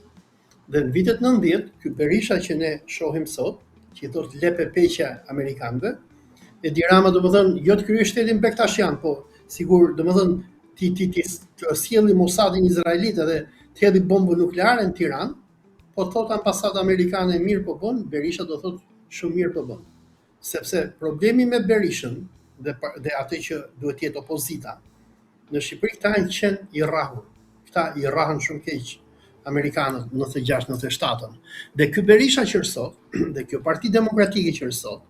Dhe në vitet 90, ky Berisha që ne shohim sot, që i thot lepe peqja amerikanëve, Edi Rama domethënë jo të kryej shtetin Bektashian, po sigur domethënë ti sjelli Mossadin izraelit edhe të hedhi bombën nukleare në Tiranë, po thot ambasada amerikane mirë po bën, Berisha do thot shumë mirë po bën. Sepse problemi me Berishën dhe atë që duhet jetë opozita, në Shqipëri këta janë qenë i rrahur. Këta i rrahën shumë keq amerikanët 96-97. Dhe ky Berisha që është sot, dhe kjo Parti Demokratike që është sot,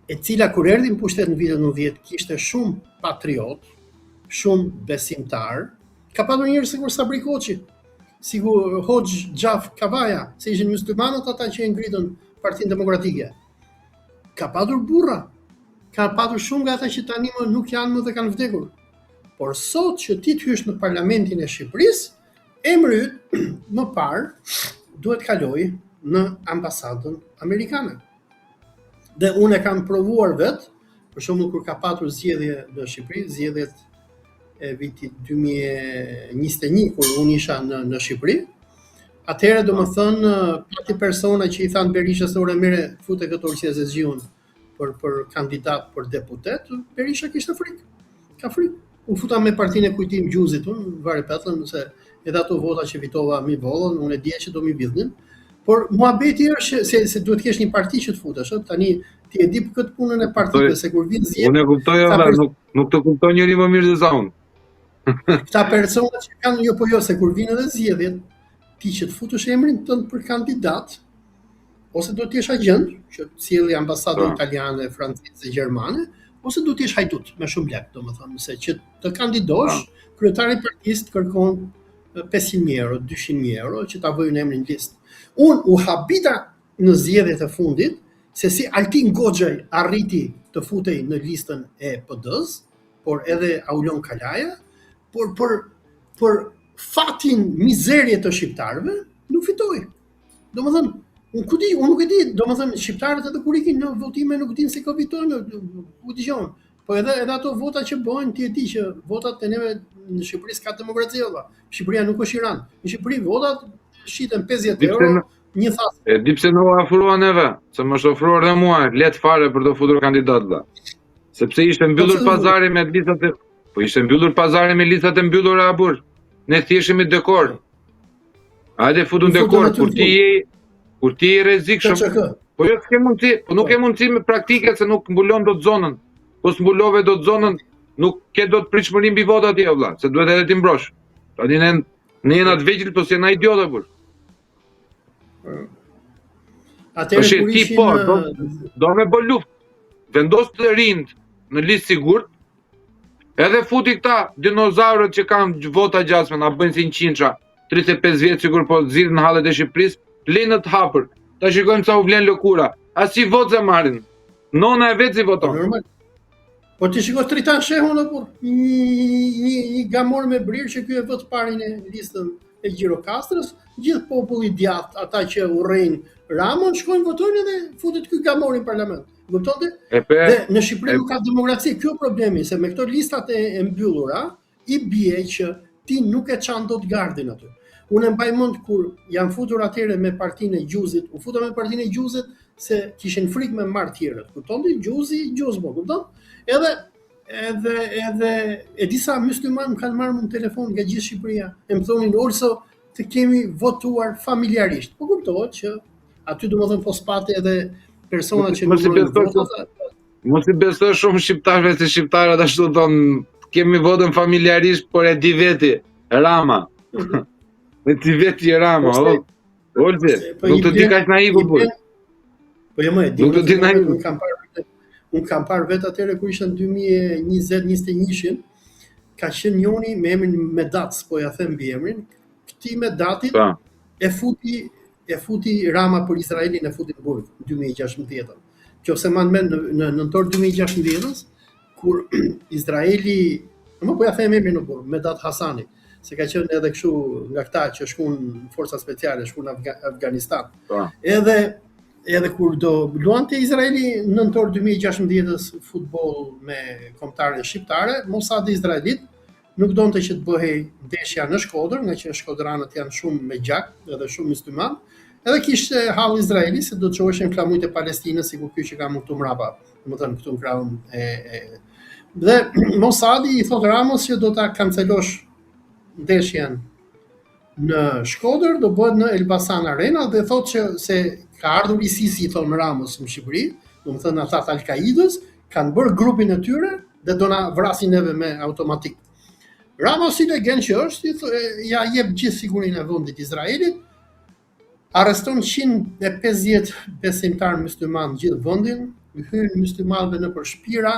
e cila kur erdhi në pushtet në vitet 90 kishte shumë patriot, shumë besimtar, ka patur njerëz sikur Sabri Koçi, sikur Hoxh Xhaf Kavaja, se ishin muslimanët ata që e ngritën Partinë Demokratike. Ka patur burra, ka patur shumë nga ata që tani më nuk janë më dhe kanë vdekur. Por sot që ti të hysh në parlamentin e Shqipërisë, emri yt më parë duhet kaloj në ambasadën amerikane. Dhe unë e kam provuar vetë, për shembull kur ka patur zgjedhje në Shqipëri, zgjedhjet e vitit 2021 kur unë isha në Shqipëri, atëherë domethënë pati persona që i thanë Berishës ora merre fute këtë Olsia Zezgjiun për kandidat për deputet, Berisha kishte frikë. Ka frikë. Unë futa me partinë e Kujtim Gjuzit, unë vari petën se edhe ato vota që fitova mi vollën, unë e dija që do mi vidhnin. Por muhabeti është se duhet të kesh një parti që të futesh, tani ti e di për këtë punën e partive se kur vin zgjedhje. Unë e kuptoj edhe nuk të kuptoj njëri më mirë se sa unë. Këta persona që kanë jo se kur vinë edhe zgjedhjet, ti që të futesh emrin tënd për kandidat, ose do të jesh agjent, që të sjellë ambasadën italiane, franceze, gjermane, ose do të jesh hajdut me shumë lek, domethënë se që të kandidosh, kryetari i partisë kërkon 500.000 euro, 200.000 euro që ta vëjnë emrin në listë. Unë u habita në zgjedhjet e fundit se si Altin Goxhaj arriti të futej në listën e PD-s, por edhe Aulon Kalaja, por për fatin mizerie të shqiptarëve nuk fitoi. Domethënë Unë nuk e di, domethënë shqiptarët edhe kur ikin në votime nuk dinë se ka fitojnë, ku dëgjon. Po edhe ato vota që bëhen ti e di që votat e neve në Shqipëri s'ka demokraci valla. Shqipëria nuk është Iran. Në Shqipëri votat shiten 50 euro, një thas. E di pse nuk ofruan neve, se më është ofruar dhe mua, let fare për të futur kandidat valla. Sepse ishte mbyllur pazari me listat e po ishte mbyllur pazari me listat e mbyllura burr. Ne thjeshemi dekor. Hajde futun dekor kur ti je rrezikshëm. Po jo s'ke mundsi, po nuk e mundsi me praktike se nuk mbulon dot zonën. Po s'mbulove dot zonën, nuk ke dot pritshmëri mbi votat atje valla, se duhet edhe ti mbrosh. Tani ne jena të vegjël, po s'jena idiotë burr. Atëherë kur ishin do me bë luftë. Vendos të rinjt në listë sigurt, edhe futi këta dinozaurët që kanë vota gjasme, na bëjnë si në qinça, 35 vjetë sigur po zilë në hallet e Shqipërisë, lenë të hapër, ta shikojmë sa u vlen lëkura, as si votë se marrin, nona e vetë si voton. Normal. Po ti shiko Tritan Shehun apo një gamor me brirë që ky e vot parin e listën e Gjirokastrës, gjithë populli djathtë, ata që urrejnë Ramon shkojnë votojnë edhe futet ky gamor në parlament. Kuptonte? Dhe në Shqipëri nuk ka demokraci, kjo problemi, se me këto listat e mbyllura, i bie që ti nuk e çan dot gardin aty. Unë mbaj mend kur janë futur atëre me partinë e Gjuzit, u futën me partinë e Gjuzit se kishin frikë me marr tjerët. Kuptonte? Gjuzmo, kupton? Edhe e disa mysliman më kanë marrë në telefon nga gjithë Shqipëria, e më thonin Olso të kemi votuar familjarisht. Po kuptohet që aty domethënë po spate edhe persona që mos i besoj shumë shqiptarëve se shqiptarët ashtu thon kemi votën familjarisht, por e di veti Rama. Me ti veti Rama, Olsi, nuk të di kaq naivu po. Po jo më e di. Nuk të di naivu. Unë kam parë vetë atëherë kur ishte në 2020-21-shin, ka qenë njoni me emrin Medats, po ja them mbi emrin, këtij Medatit e futi Rama për Izraelin e futi në burg në 2016. Qofse më mend në nëntor 2016-s, kur Izraeli, më po ja them emrin në burg, Medat Hasani, se ka qenë edhe kështu nga këta që shkuan forca speciale, shkuan në Afganistan. Edhe kur do luante Izraeli në nëntor 2016-s futboll me kombëtare shqiptare, Mosadi izraelit nuk donte që të bëhej ndeshja në Shkodër, nga që shkodranët janë shumë me gjak edhe shumë musliman. Edhe kishte hall Izraeli se do të çoheshin klamujt e Palestinës, sikur ky që ka mundtu mrapa, domethënë këtu në krahun dhe Mosadi i thot Ramos që do ta kancelosh ndeshjen në Shkodër, do bëhet në Elbasan Arena dhe thot që se ka ardhur ISIS-i, thon Ramos në Shqipëri, domethënë ata të Al-Qaidës kanë bërë grupin e tyre dhe do na vrasin neve me automatik. Ramos i legend që është, ja jep gjithë sigurinë e vendit Izraelit, arreston 150 besimtar musliman gjithë vendin, hyn muslimanëve nëpër shpira,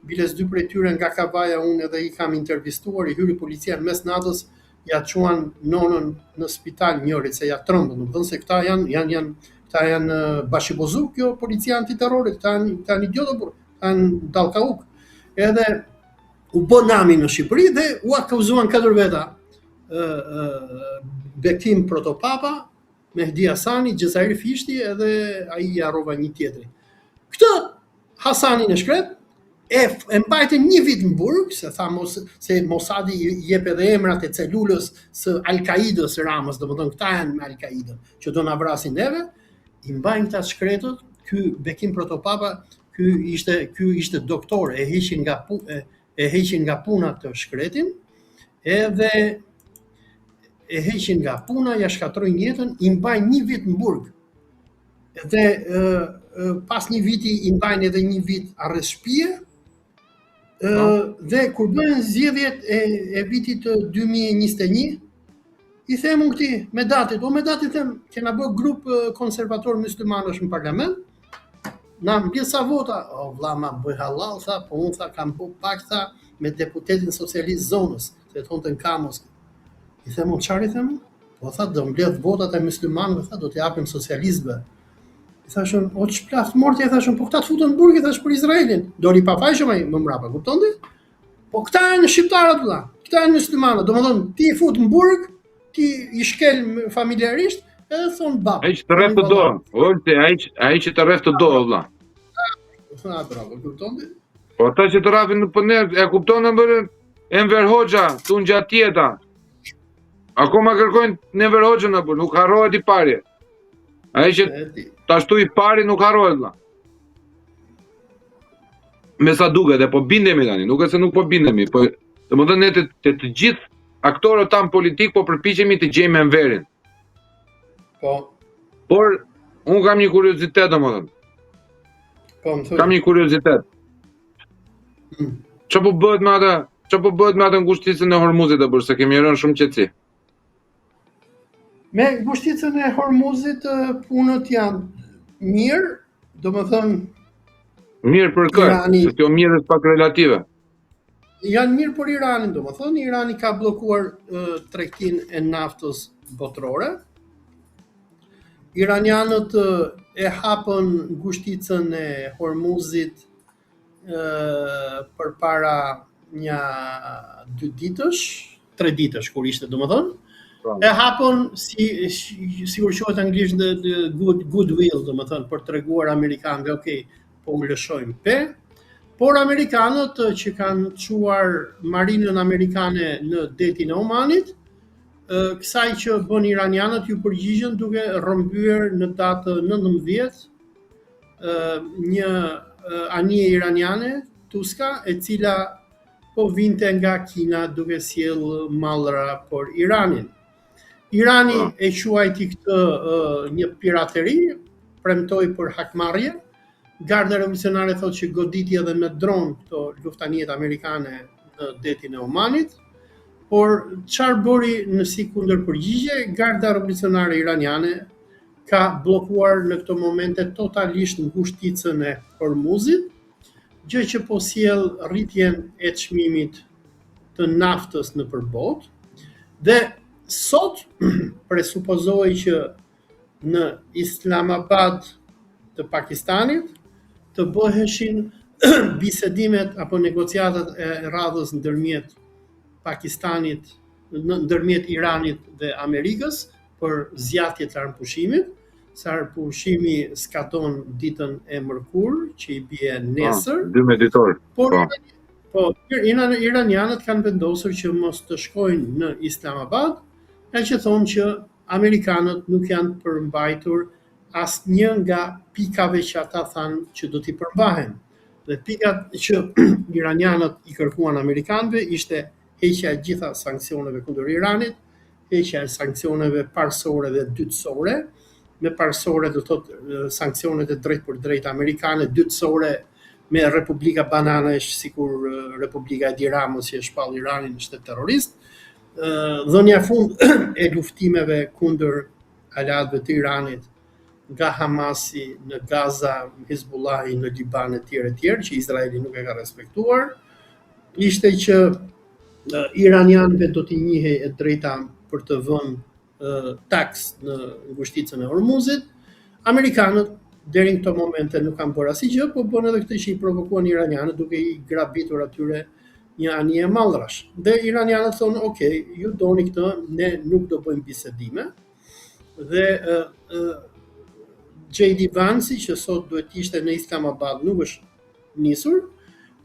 biles 2 prej tyre nga Kavaja unë edhe i kam intervistuar, i hyri policia në mes natës, ja çuan nonën në spital njërit se ja trembën, domethënë se këta janë bashibozuk, kjo policia antiterrore, këta janë idiotë, këta janë dallkauk. Edhe u bë nami në Shqipëri dhe u akuzuan 4 veta. Bekim Protopapa, Mehdi Hasani, Gjezairi Fishti edhe ai i harrova një tjetri. Këtë Hasanin e shkret, e mbajtën një vit në burg, se tha se Mosadi jep edhe emrat e celulës së Al-Qaidës Ramos, domethënë këta janë me Al-Qaidën, që do na vrasin neve, i mbajnë këta shkretët, ky Bekim Protopapa, ky ishte doktor, e heqin nga puna të shkretin, edhe e heqin nga puna, ja shkatrojnë jetën, i mbajnë një vit në burg. Dhe pas një viti i mbajnë edhe një vit arrest shtëpie, dhe kur bëhen zgjedhjet e vitit 2021, i them unë këtij Medatit, Medati them, kena bërë grup konservator muslimanësh në parlament, na mbledh sa vota, vlla ma bëj hallall, tha, po unë tha kam bërë pak tha me deputetin socialist zonës, se thonte në Kamos. I them unë çfarë i them? Po tha do mbledh votat e muslimanëve, tha do t'i japim socialistëve. I thashun, o ç'plaf morti, i thashun, po këta të futën në burg, i thash për Izraelin. Doli pafajshëm ai më mbrapa, kuptonte? Po këta janë shqiptarët vëlla, këta janë muslimanë, domethënë ti i fut në burg, ti i shkel familjarisht, Edhe thonë bab. Ai që të rreth të do, Olti, ai që të rreth të do, vëlla. Bravo, kupton? Po ata që të rrafin në pëner, e kupton në bërë Enver Hoxha, tu në gjatë tjeta. Akoma kërkojnë në Enver Hoxhën në bërë, nuk harrohet i parje. Ai që të ashtu i pari nuk harrohet, vëlla. Me sa duket, e po bindemi tani, nuk e se nuk po bindemi, po dhe më dhe ne të gjithë aktorët tanë politik po përpiqemi të gjejmë Enverin. Po. Por, unë kam një kuriozitet, dhe më thënë. Po, më thuj. Kam një kuriozitet. Që po bëhet me atë ngushticën e Hormuzit e bërë, se kemi rënë shumë qetësi. Me ngushticën e Hormuzit punët janë mirë, do më thënë. Mirë për kërë, se kjo mirë është pak relative. Janë mirë për Iranin, do më thënë. Irani ka blokuar tregtin e naftës botërore. Iranianët e hapën ngushticën e Hormuzit për para një 2 ditësh, 3 ditësh kur ishte, do më thënë. E hapën si kur quhet anglisht goodwill, do më thënë, për të treguar amerikanëve, okay, po u lëshojmë pe. Por amerikanët që kanë çuar marinën amerikane në detin e Omanit, kësaj që bën iranianët ju përgjigjen duke rrëmbyer në datë 19 një anije iraniane, Tuska, e cila po vinte nga Kina duke sjell mallra për Iranin. Irani e quajti këtë një pirateri, premtoi për hakmarrje. Garda revolucionare thotë që goditi edhe me dron këto luftanijet amerikane në detin e Omanit, por çfarë bëri në si kundërpërgjigje, Garda revolucionare iraniane ka bllokuar në këto momente totalisht ngushticën e Hormuzit, gjë që po sjell rritjen e çmimit të naftës nëpër botë. Dhe sot presupozohej që në Islamabad të Pakistanit të bëheshin bisedimet apo negociatat e radhës ndërmjet Pakistanit, ndërmjet Iranit dhe Amerikës për zgjatje të armëpushimit. Sa armëpushimi skaton ditën e mërkurë, që i bie nesër. 12 ditor. Po, iranianët kanë vendosur që mos të shkojnë në Islamabad, e që thonë që amerikanët nuk janë përmbajtur asnjë nga pikave që ata thanë që do t'i përmbahen. Dhe pikat që iranianët i kërkuan amerikanëve ishte heqja e gjitha sanksioneve kundër Iranit, heqja e sanksioneve parësore dhe dytësore. Me parësore do thotë sanksionet e drejt për drejt amerikane, dytësore me Republika Bananesh, sikur Republika e Diramës që e shpall Iranin në shtet terrorist. Dhënia fund e luftimeve kundër aleatëve të Iranit nga Hamasi në Gaza, Hizbullahi në Liban e tjerë, që Izraeli nuk e ka respektuar, ishte që iranianëve do t'i njihej e drejta për të vënë taks në ngushticën e Hormuzit. Amerikanët deri në këto momente nuk kanë bërë asgjë, po bën edhe këtë që i provokuan iranianët duke i grabitur atyre një anije mallrash. Dhe iranianët thonë, okay, ju doni këtë, ne nuk do bëjmë bisedime. Dhe J.D. Vance, që sot duhet ishte në Islamabad, nuk është nisur,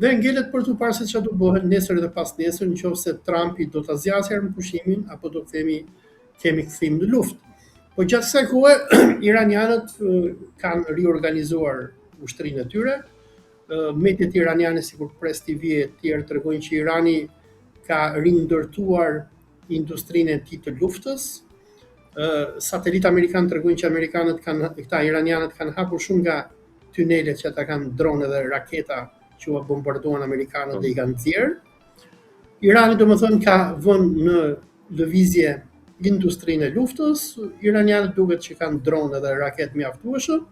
dhe ngelet për të parë se çfarë do bëhet nesër dhe pas nesër, nëse Trumpi do ta zgjasë armëpushimin apo do të themi kemi kthim në luftë. Po gjatë kësaj kohe iranianët kanë riorganizuar ushtrinë e tyre. Mediat iraniane sikur Press TV e tjerë tregojnë që Irani ka rindërtuar industrinë e tij të luftës. Satelit amerikan tregojnë që iranianët kanë hapur shumë nga tunelet që ata kanë drone dhe raketa që u bombarduan amerikanët dhe i kanë nxjerr. Irani domethënë ka vënë në lëvizje industrinë e luftës, iranianët duket që kanë drone dhe raketë mjaftueshëm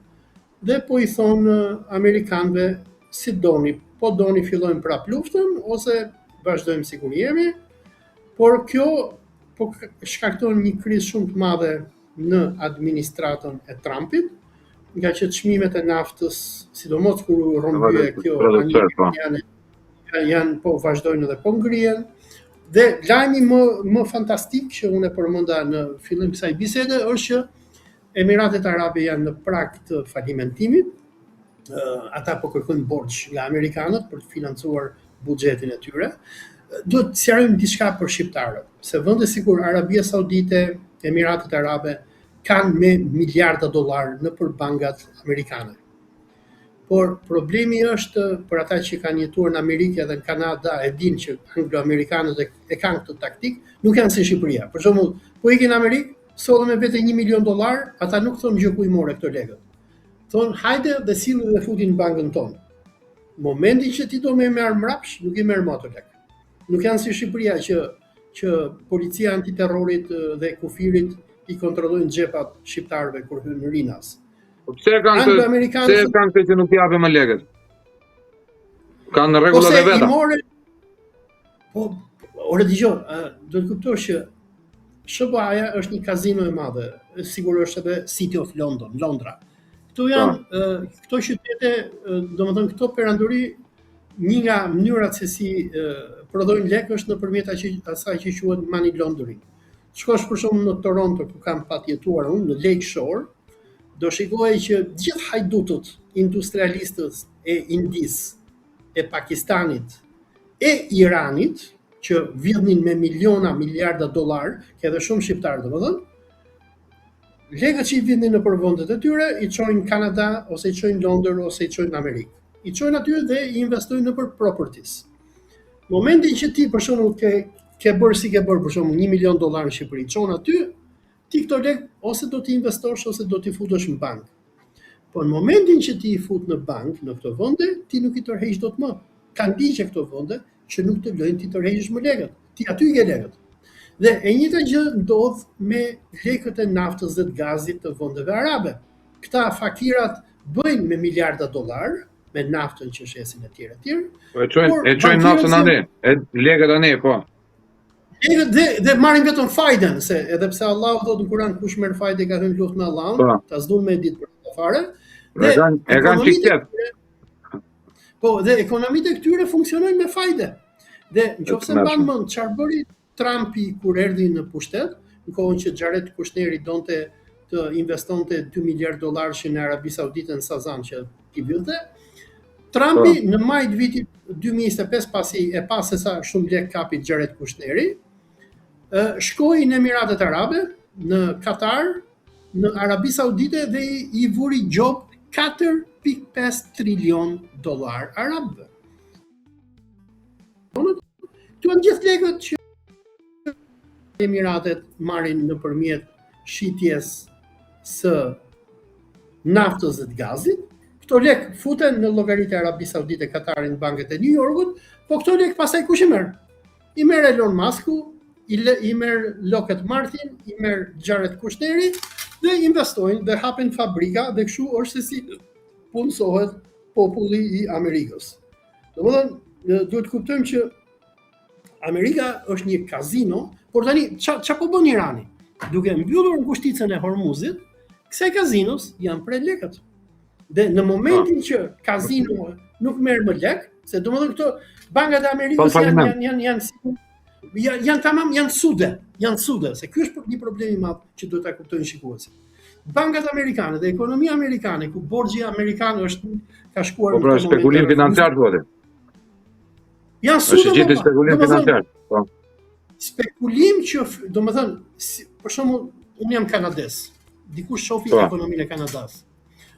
dhe po i thonë amerikanëve si doni, po doni fillojmë prap luftën ose vazhdojmë sikur jemi, por kjo po shkakton një krizë shumë të madhe në administratën e Trumpit, nga që çmimet e naftës, sidomos kur u rrëmbye kjo janë po vazhdojnë edhe po ngrihen. Dhe lajmi më fantastik që unë e përmenda në fillim kësaj bisede është që Emiratet Arabe janë në prag të falimentimit. Ata po kërkojnë borxh nga amerikanët për të financuar buxhetin e tyre. Duhet të sqarojmë diçka për shqiptarët, se vende sikur Arabia Saudite, Emiratet Arabe kanë me miliarda dollar nëpër bankat amerikane. Por problemi është për ata që kanë jetuar në Amerikë dhe në Kanada, e dinë që anglo-amerikanët e kanë këtë taktik, nuk janë si Shqipëria. Për shembull, po ikin në Amerikë, sollën me vete $1 milion, ata nuk thonë gjë ku i morë këto lekët. Thonë, hajde dhe sillni dhe futin në bankën tonë. Momenti që ti do me merr mrapsh, nuk i merr më ato lekë. Nuk janë si Shqipëria që policia antiterrorit dhe kufirit i kontrollojnë xhepat shqiptarëve kur hyn në rinas. Pse kanë këtë që nuk japin më lekët? Kanë rregullat e veta. Po, ore dëgjoj, do të kuptosh që SBA është një kazino e madhe, sigurisht edhe City of London, Londra. Këto janë këto qytete, domethënë këto perandori, një nga mënyrat se si prodhojnë lekë është nëpërmjet asaj që quhet money laundering. Shkosh për shembull në Toronto, ku kam patjetuar unë, në Lake Shore, do shikoj që gjithë hajdutët, industrialistët e Indis, e Pakistanit, e Iranit, që vjedhin me miliarda dollar, ka edhe shumë shqiptarë domethënë, lekët që i vjedhin nëpër vendet e tyre i çojnë Kanada ose i çojnë Londër ose i çojnë Amerikë. I çojnë aty dhe i investojnë nëpër properties. Momentin që ti për shembull ke bërë për shembull $1 milion në Shqipëri, çon aty, ti këto lekë ose do t'i investosh ose do t'i futesh në bankë. Po në momentin që ti i fut në bankë në këto vende, ti nuk i tërheq dot më. Kanë ligje këto vende që nuk të lejnë ti tërheqësh më lekët. Ti aty i ke lekët. Dhe e njëjta gjë ndodh me lekët e naftës dhe të gazit të vendeve arabe. Këta fakirat bëjnë me miliarda dollar me naftën që shesin e tjerë. E çojnë naftën anë, lekët anë, po. Dhe marrin vetëm fajden, se edhe pse Allahu thotë në Kur'an kush merr fajde ka hyrë në luftë me Allahun, ta s'duan me ditë për fare. E kanë çiktet. Po, dhe ekonomitë e këtyre funksionojnë me fajde. Dhe nëse mban mend çfarë bëri Trumpi kur erdhi në pushtet, në kohën që Jared Kushneri donte të investonte $2 miliard në Arabi Saudite në Sazan që i vjedhte, Trumpi në maj të vitit 2025 pasi e pa se sa shumë lekë kapi Jared Kushneri, shkoi në Emiratet Arabe, në Katar, në Arabi Saudite dhe i vuri gjop $4.5 trilion arabëve. Këto janë gjithë lekët që Emiratet marrin nëpërmjet shitjes së naftës dhe të gazit. Këto lekë futen në llogaritë e Arabi Saudite, Katarin, bankët e New Yorkut, po këto lekë pastaj kush i merr? I merr Elon Musku, i merr Lockheed Martin, i merr Jared Kushneri dhe investojnë dhe hapin fabrika dhe kështu është se si punësohet populli i Amerikës. Domethënë, duhet të kuptojmë që Amerika është një kazino, por tani ç'a po bën Irani? Duke mbyllur ngushticën e Hormuzit, kësaj kazinos janë prej lekët. Dhe në momentin që kazino nuk merr më lek, se domethënë këto bankat e Amerikës janë sude, se ky është një problem i madh që duhet ta kuptojnë shikuesit. Bankat amerikane dhe ekonomia amerikane, ku borxhi amerikan ka shkuar në spekulim financiar thotë. Janë sude. Spekulim financiar. Po. Spekulim që, domethënë, për shembull, unë jam kanadez. Dikush shofi ekonominë e Kanadas.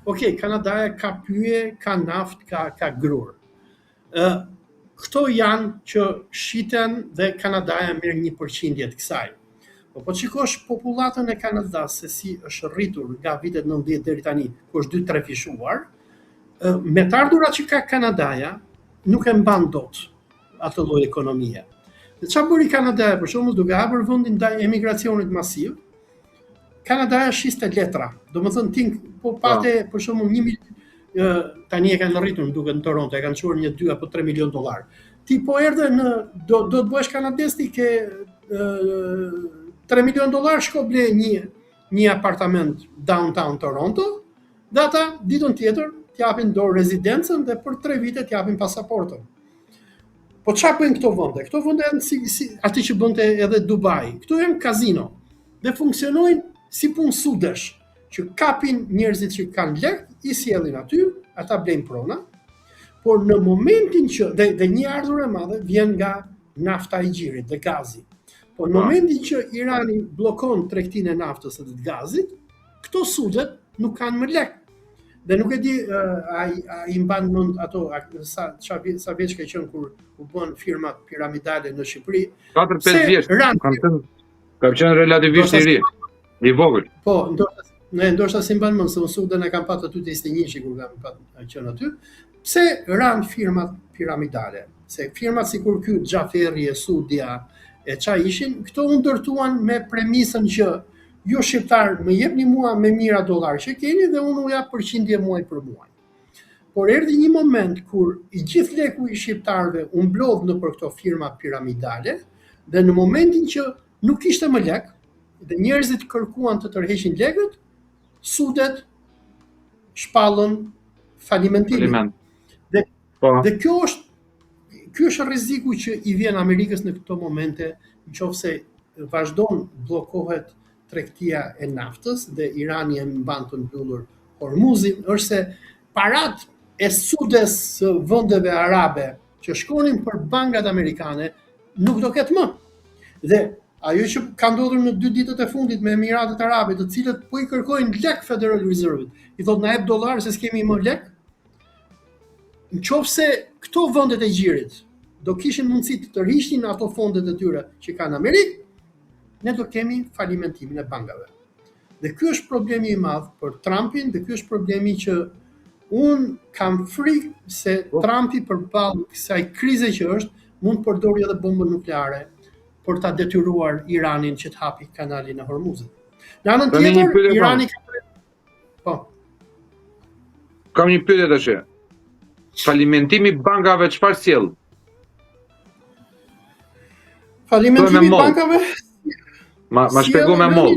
Okej, Kanadaja ka pyje, ka naft, ka grur. Këto janë që shiten dhe Kanadaja merr 1% të kësaj. Po shikosh popullatën e Kanadas se si është rritur nga vitet 90 deri tani, ku është 2-3 fishuar, me të ardhurat që ka Kanadaja nuk e mban dot atë lloj ekonomie. Dhe çfarë bëri Kanadaja për shembull duke hapur vendin ndaj emigracionit masiv? Kanadaja shiste letra. Domethënë ti po pate për shembull 1 milion tani e kanë rritur duket në Toronto, e kanë çuar një $2 apo $3 milion. Ti po erdhe do të bëhesh kanadez, ti ke $3 milion, shko ble një apartament downtown Toronto, dhe ata ditën tjetër t'japin dorë rezidencën dhe për 3 vite t'japin pasaportën. Po çfarë bëjnë këto vende? Këto vende janë si aty që bënte edhe Dubai. Këto janë kazino dhe funksionojnë si punë sudesh. që kapin njerëzit që kanë lek, i sjellin aty, ata blejnë prona, por në momentin që dhe një ardhur e madhe vjen nga nafta e gjirit dhe gazi. Po në momentin që Irani bllokon tregtinë e naftës dhe të gazit, këto sudet nuk kanë më lek. Dhe nuk e di a i mban mend ato sa vjeç ka qenë kur u bën firmat piramidale në Shqipëri. 4-5 vjeç. Kam qenë relativisht i ri. I vogël. Po, ndoshta si mban mend se sudën e kanë patë aty te 21 kur kanë qenë aty. Pse ran firmat piramidale? Se firmat sikur ky Xhaferi e Sudia e qa ishin, këto u ndërtuan me premisën që ju shqiptar më jepni mua me mira dollar që keni dhe unë u jap përqindje muaj për muaj. Por erdhi një moment kur i gjithë leku i shqiptarëve u mblodh nëpër këto firma piramidale dhe në momentin që nuk kishte më lek dhe njerëzit kërkuan të tërheqin lekët, sudet shpallën falimentimin. Dhe kjo është rreziku që i vjen Amerikës në këto momente, nëse vazhdon bllokohet tregtia e naftës dhe Irani e mban të mbyllur Hormuzin, është se parat e sudes së vendeve arabe që shkonin për bankat amerikane nuk do ketë më. Dhe ajo që ka ndodhur në 2 ditët e fundit me Emiratet Arabe, të cilët po i kërkojnë lek Federal Reserve, i thotë na jep dollar se s'kemi më lek. Nëse këto vendet e gjirit do kishin mundësi të tërhiqnin ato fondet e tyre që kanë Amerikë, ne do kemi falimentimin e bankave. Dhe ky është problemi i madh për Trumpin, dhe ky është problemi që un kam frikë se Trumpi përballë kësaj krize që është, mund të përdorë edhe bombën nukleare për ta detyruar Iranin që të hapi kanalin e Hormuzit. Në anën tjetër, Irani po. Kam një pyetje tash. Falimentimi bankave çfarë sjell? Falimentimi bankave ma shpjego me moll.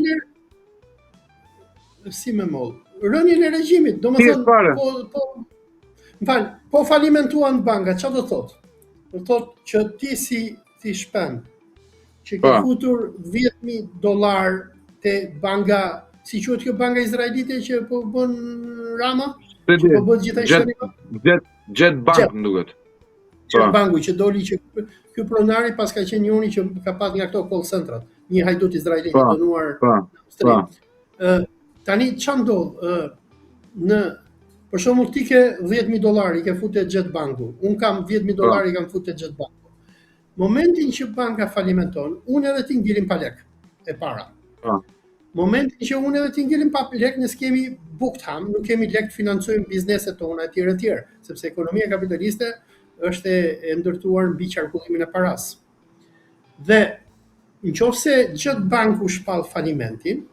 Si me moll? Rënien e regjimit, domethënë po falimentuan banka, çfarë do thotë? Do thotë që ti si shpend që ke futur $10,000 te banka, si quhet kjo banka izraelite që po bën Rama? Që po bën gjithaj shënime? Jet Bank më duket. Jet Banku që doli që ky pronari pas ka qenë njëri që ka pas nga këto call centrat, një hajdut izraelit i dënuar në Austri. Tani ç'a ndodh? Për shembull ti ke $10,000 i ke futur Jet Banku. Un kam $10,000 i kam futur Jet Banku. Momentin që banka falimenton, unë edhe ti ngelim pa lek e para. Momentin që unë edhe ti ngelim pa lek, ne s'kemi buktham, nuk kemi lek të financojmë bizneset tona etj, sepse ekonomia kapitaliste është e ndërtuar mbi qarkullimin e paras. Dhe nëse Jet Banku shpall falimentin,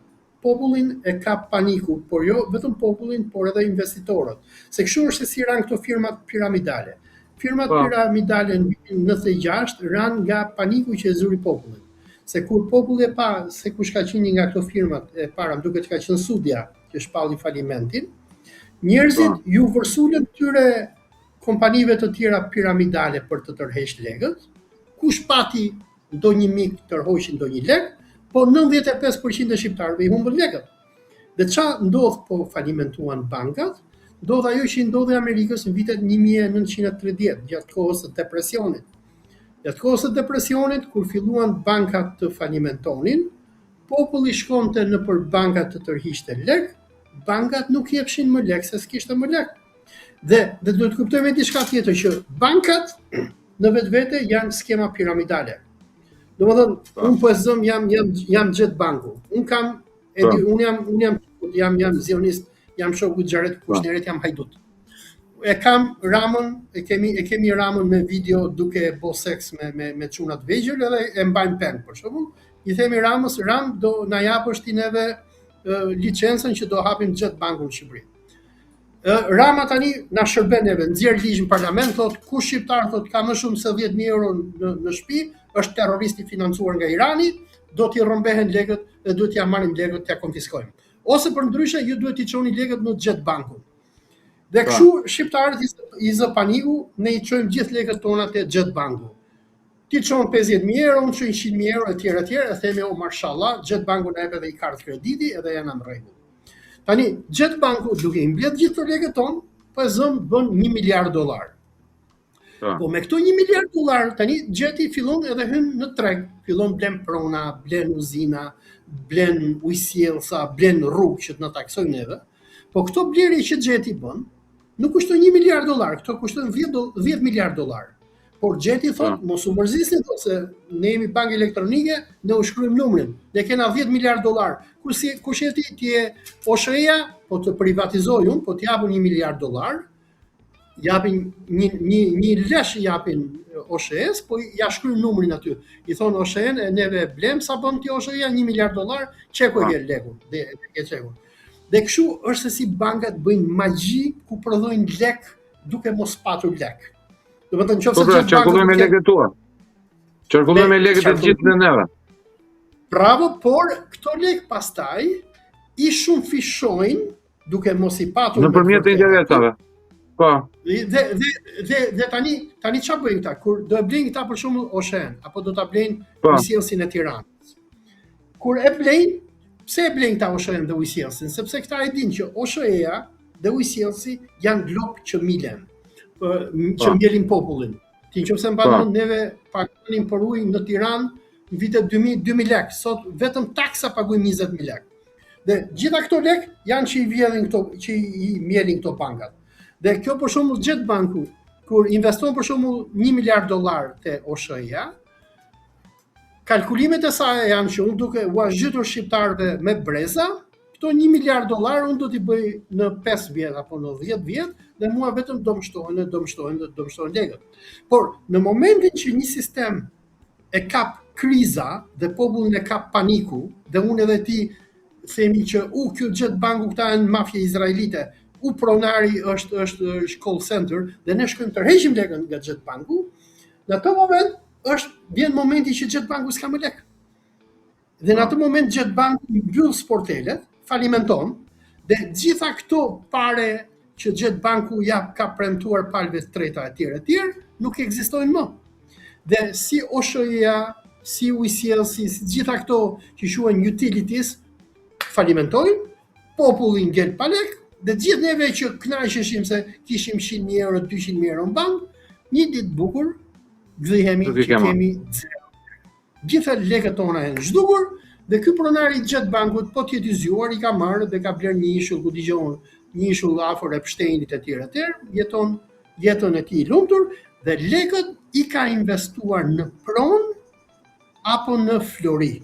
popullin e ka paniku, por jo vetëm popullin, por edhe investitorët. Se kështu është si ran këto firmat piramidale. Firmat piramidale në vitin 96 ran nga paniku që e zuri popullin. Se kur populli e pa se kush ka qenë nga këto firmat e para, më duket ka qenë Sudia që shpalli falimentin, njerëzit ju vërsulën këtyre kompanive të tjera piramidale për të tërhequr lekët. Kush pati ndonjë mik tërhoqin ndonjë lek, po 95% e shqiptarëve i humbën lekët. Dhe ç'a ndodh po falimentuan bankat? Ndodh ajo që ndodhi Amerikës në vitet 1930, gjatë kohës së depresionit. Gjatë kohës së depresionit, kur filluan bankat të falimentonin, populli shkonte nëpër bankat të tërhiqte lek, bankat nuk jepshin më lek se s'kishte më lek. Dhe do të kuptojmë diçka tjetër, që bankat në vetvete janë skema piramidale. Domethënë, unë po e zëm jam Jet Banku. Unë jam zionist, jam shoku Xharet Kushneret, jam hajdut. E kam Ramën, e kemi Ramën me video duke bo seks me çunat vegjël edhe e mbajmë peng për shembull. I themi Ramës, Ram do na japësh ti neve licencën që do hapim Jet Bankun në Shqipëri. Rama tani na shërben neve, nxjerr ligj në parlament, thotë kush shqiptar thotë ka më shumë se 10.000 euro në shtëpi, është terrorist i financuar nga Irani, do t'i rrëmbehen lekët dhe duhet t'ia marrim lekët, t'ia konfiskojmë. Ose përndryshe ju duhet t'i çoni lekët në Jet Bankun. Dhe kështu shqiptarët i zë paniku, ne i çojmë gjithë lekët tona te Jet Banku. Ti çon 50.000 euro, unë çoj 100.000 euro etj, e themi o mashallah, Jet Banku na jep edhe i kartë krediti edhe janë në rregull. Tani, Jet Banku duke i mbledh gjithë të lekët tonë, po e zëm bën $1 miliard. Po me këto $1 miliard, tani Jeti fillon edhe hyn në treg, fillon blen prona, blen uzina, blen ujësjellsa, blen rrugë që të na taksojnë neve. Po këto blerje që Jeti bën, nuk kushton $1 miliard, këto kushton $10 miliard. Por Jeti thot, mos u mërzisni se ne jemi bankë elektronike, ne u shkruajmë numrin. Ne kena $10 miliard. Kusheti ti e OSHE-ja, po të privatizoj unë, po t'japun $1 miliard, japin një lesh japin OSHE-s, po ja shkruajnë numrin aty. I thon OSHE-n, neve blem sa bën ti OSHE-ja $1 miliard, çeku e lekun, dhe çeku. Dhe kështu është se si bankat bëjnë magji ku prodhojnë lek duke mos patur lek. Do të thënë nëse çarkullojnë me lekët tua. Çarkullojnë me lekët e gjithë në neve. Bravo, por këto lek pastaj i shumë fishojnë duke mos i patur nëpërmjet interesave. Po. Dhe tani çfarë bëjnë këta? Kur do e blejnë këta për shembull OSHE-n, apo do ta blejnë ujësjellsin e Tiranës. Kur e blejnë, pse e blejnë këta OSHE-n dhe ujësjellsin? Sepse këta e dinë që OSHE-ja dhe ujësjellsi janë glop që milen, që mbjellin popullin. Ti nëse mbanon neve pagonim për ujë në Tiranë në vitet 2000 lek, sot vetëm taksa paguajmë 20.000 lek. Dhe gjitha këto lek janë që i vjedhin këto, që i mbjellin këto bankat. Dhe kjo për shembull Jet Banku, kur investon për shembull $1 miliard te OSHE-ja, kalkulimet e saj janë që unë duke u zhytur shqiptarëve me breza, këto $1 miliard unë do t'i bëj në 5 vjet apo në 10 vjet, dhe mua vetëm do më shtohen legët. Por në momentin që një sistem e kap kriza dhe popullin e kap paniku, dhe unë edhe ti themi që kjo Jet Banku këta janë mafje izraelite, pronari është call center dhe ne shkojmë tërheqim lekën nga Jet Banku, në atë moment vjen momenti që Jet Banku s'ka më lek. Dhe në atë moment Jet Banku mbyll sportelet, falimenton, dhe gjitha këto pare që Jet Banku ka premtuar palëve të treta e tjerë, nuk ekzistojnë më. Dhe si OSHE-ja, si ujësjellsi, si gjitha këto që quhen utilities, falimentojnë, populli ngel pa lek, dhe gjithë neve që kënaqeshim se kishim 100.000 euro, 200.000 euro në bank, një ditë bukur, gdhihemi që kemi zero. Gjitha lekët tona janë zhdukur, dhe ky pronari i Jet Bankut po t'jetë i zgjuar, i ka marrë dhe ka bler një ishull ku dëgjon, një ishull afër Epsteinit e tjerë, jeton jetën e tij i lumtur, dhe lekët i ka investuar në pronë apo në flori.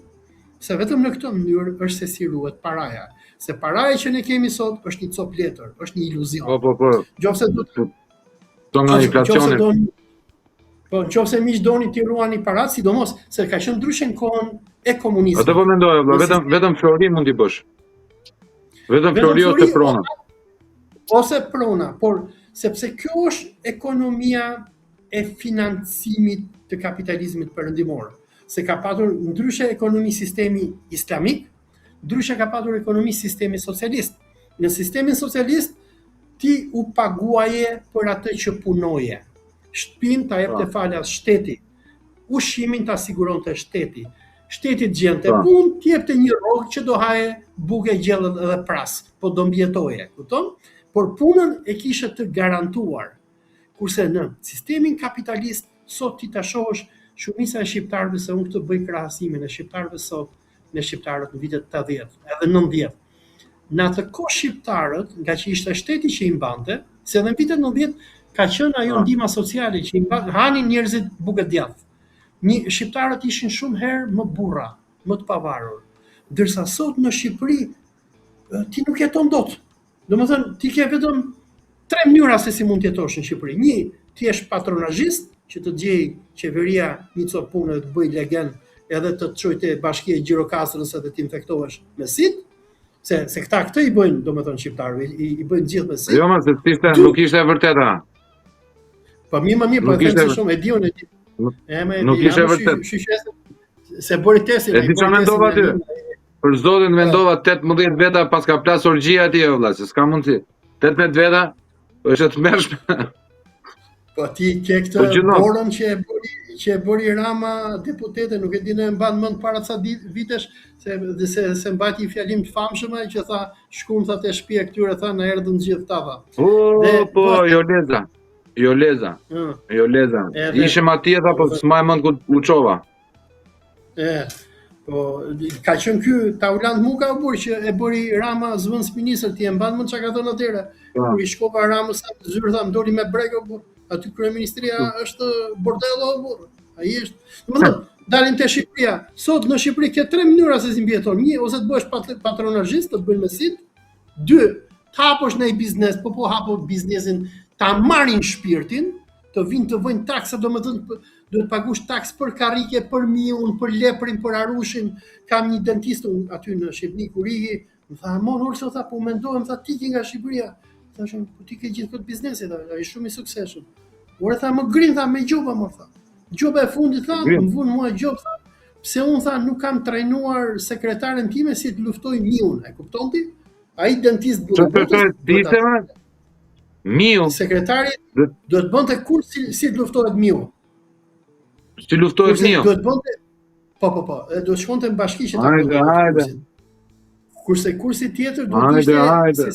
Se vetëm në këtë mënyrë është se si ruhet paraja. Se paraja që ne kemi sot është një copë letër, është një iluzion. Po. Nëse do nga inflacioni. Po, nëse miq doni ti ruani paratë, sidomos se ka qenë ndryshe në kohën e komunizmit. Atë po mendoj, vetëm flori mund t'i bësh. Vetëm flori ose prona. Ose prona, por sepse kjo është ekonomia e financimit të kapitalizmit perëndimor. Se ka patur ndryshe ekonomi sistemi islamik, ndryshe ka patur ekonomi sistemi socialist. Në sistemin socialist ti u paguaje për atë që punoje. Shtëpinë ta jepte falas shteti. Ushqimin ta siguronte shteti. Shteti të gjente punë, ti jepte një rrogë që do haje buke, gjellë dhe pras, po do mbjetoje, kupton? Por punën e kishe të garantuar. Kurse në sistemin kapitalist sot ti ta shohësh shumica e shqiptarëve, se unë këtë bëj krahasimin e shqiptarëve sot me shqiptarët në vitet 80 edhe 90. Në atë kohë shqiptarët, nga që ishte shteti që i mbante, se edhe në vitet 90 ka qenë ajo ndihma sociale që i hanin njerëzit buke djathtë. Shqiptarët ishin shumë herë më burra, më të pavarur. Ndërsa sot në Shqipëri ti nuk jeton dot. Domethënë ti ke vetëm 3 mënyra se si mund të jetosh në Shqipëri. Një, ti je patronazhist, që të gjej qeveria një copë punë dhe të bëj legend edhe të çojë bashkia e Gjirokastrës edhe të infektohesh me sit, se këta këtë i bëjnë, domethënë shqiptarëve, i bëjnë gjithë me sit. Jo, më se nuk ishte e vërteta. Po mirë, po e them se shumë e diun e di. Nuk ishte e vërtetë. Se bëri testin. E di çfarë mendova ty? Për zotin mendova 18 veta pas ka plas orgjia aty vëlla, se s'ka mundsi. 18 veta është të mërshme. Po ti ke këtë borën që e bëri Rama deputete, nuk e di në mban mend para ca vitesh se mbajti një fjalim të famshëm ai që tha shkunthat e shtëpia këtyre tha na erdhën gjithë ta tha. Po, Joleza. Ishim atje tha po s'maj mend ku çova. Po ka qenë ky Tauland Muka u burr që e bëri Rama zëvendës ministër, ti e mban mend çka ka thënë atëherë. Kur i shkova Ramës sa zyrë tha më doli me brek o burr. Aty kryeministria është bordello o burr. Ai është. Domethënë, dalim te Shqipëria. Sot në Shqipëri ke 3 mënyra se si mbijeton. 1 ose të bëhesh patronazhist, të bëjnë me sit. 2, të hapësh në biznes, po hapo biznesin, ta marrin shpirtin, të vinë të vëjnë taksa, domethënë duhet të paguash taks për karrike, për miun, për leprin, për arushin. Kam një dentist aty në Shqipëri kur iki, më tha, "Mon Urso tha, po mendohem tha ti nga Shqipëria." Thashëm, po ti ke gjithë këtë biznesi, ai shumë i suksesshëm. Ora tha më grin tha me gjoba më tha. Gjoba e fundit tha, më vun mua gjop tha. Pse unë tha nuk kam trajnuar sekretaren time si të luftoj miun, e kupton ti? Ai dentist Miu. Sekretari do të bënte kurs si të luftohet miu. Si luftohet miu? Do të bënte po, do të shkonte në bashki që ta bënte. Kurse kursi tjetër do të ishte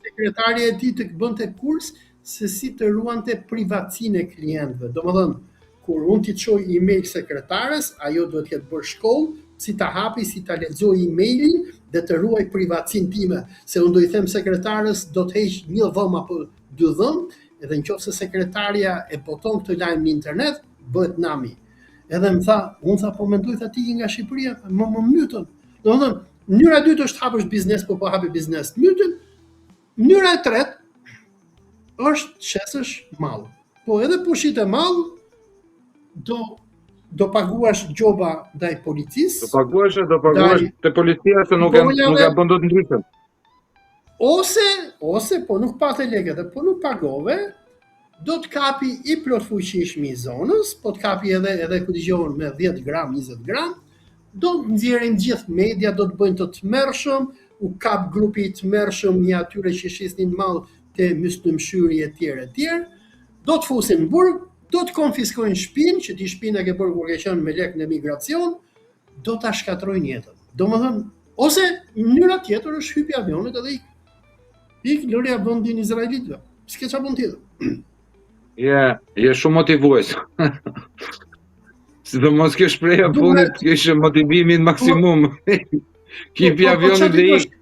sekretari e tij të bënte kurs se si të ruante privatësinë e klientëve. Domethënë, kur unë t'i çoj email sekretares, ajo duhet të jetë bërë shkollë, si ta hapi, si ta lexoj emailin dhe të ruaj privatësinë time, se unë do i them sekretares do të heq një dhëm apo 2 dhëm, edhe nëse sekretaria e boton këtë lajm në internet, bëhet nami. Edhe më tha, unë tha po mendoj tha ti nga Shqipëria, më mytën. Domethënë, mënyra e dytë është hapësh biznes, po hapi biznes të mytën. Mënyra e tretë është shesësh mall. Po edhe po shite mall, do paguash gjoba ndaj policisë. Do paguash te policia se nuk ka bën dot ndryshe. Ose po nuk patë lekët, po nuk pagove, do të kapi i plot fuqishëm i zonës, po të kapi edhe ku dëgjon me 10 gram, 20 gram, do të nxjerrin gjithë media, do të bëjnë të tmerrshëm, u kap grupi i tmerrshëm një atyre që shisnin mall te myslimshyri etj. Do të fusin në burg, do të konfiskojnë shtëpinë, që ti shtëpinë e ke bërë kur ke qenë me lekë në emigracion, do ta shkatrojnë jetën. Domethënë, ose mënyra tjetër është hypi avionit edhe ik lërja vendin izraelitëve. S'ke çfarë bën tjetër. Je shumë motivues. Sidomos kjo shpreha fundit, kjo ishte motivimin maksimum. Kipi avionit dhe ik.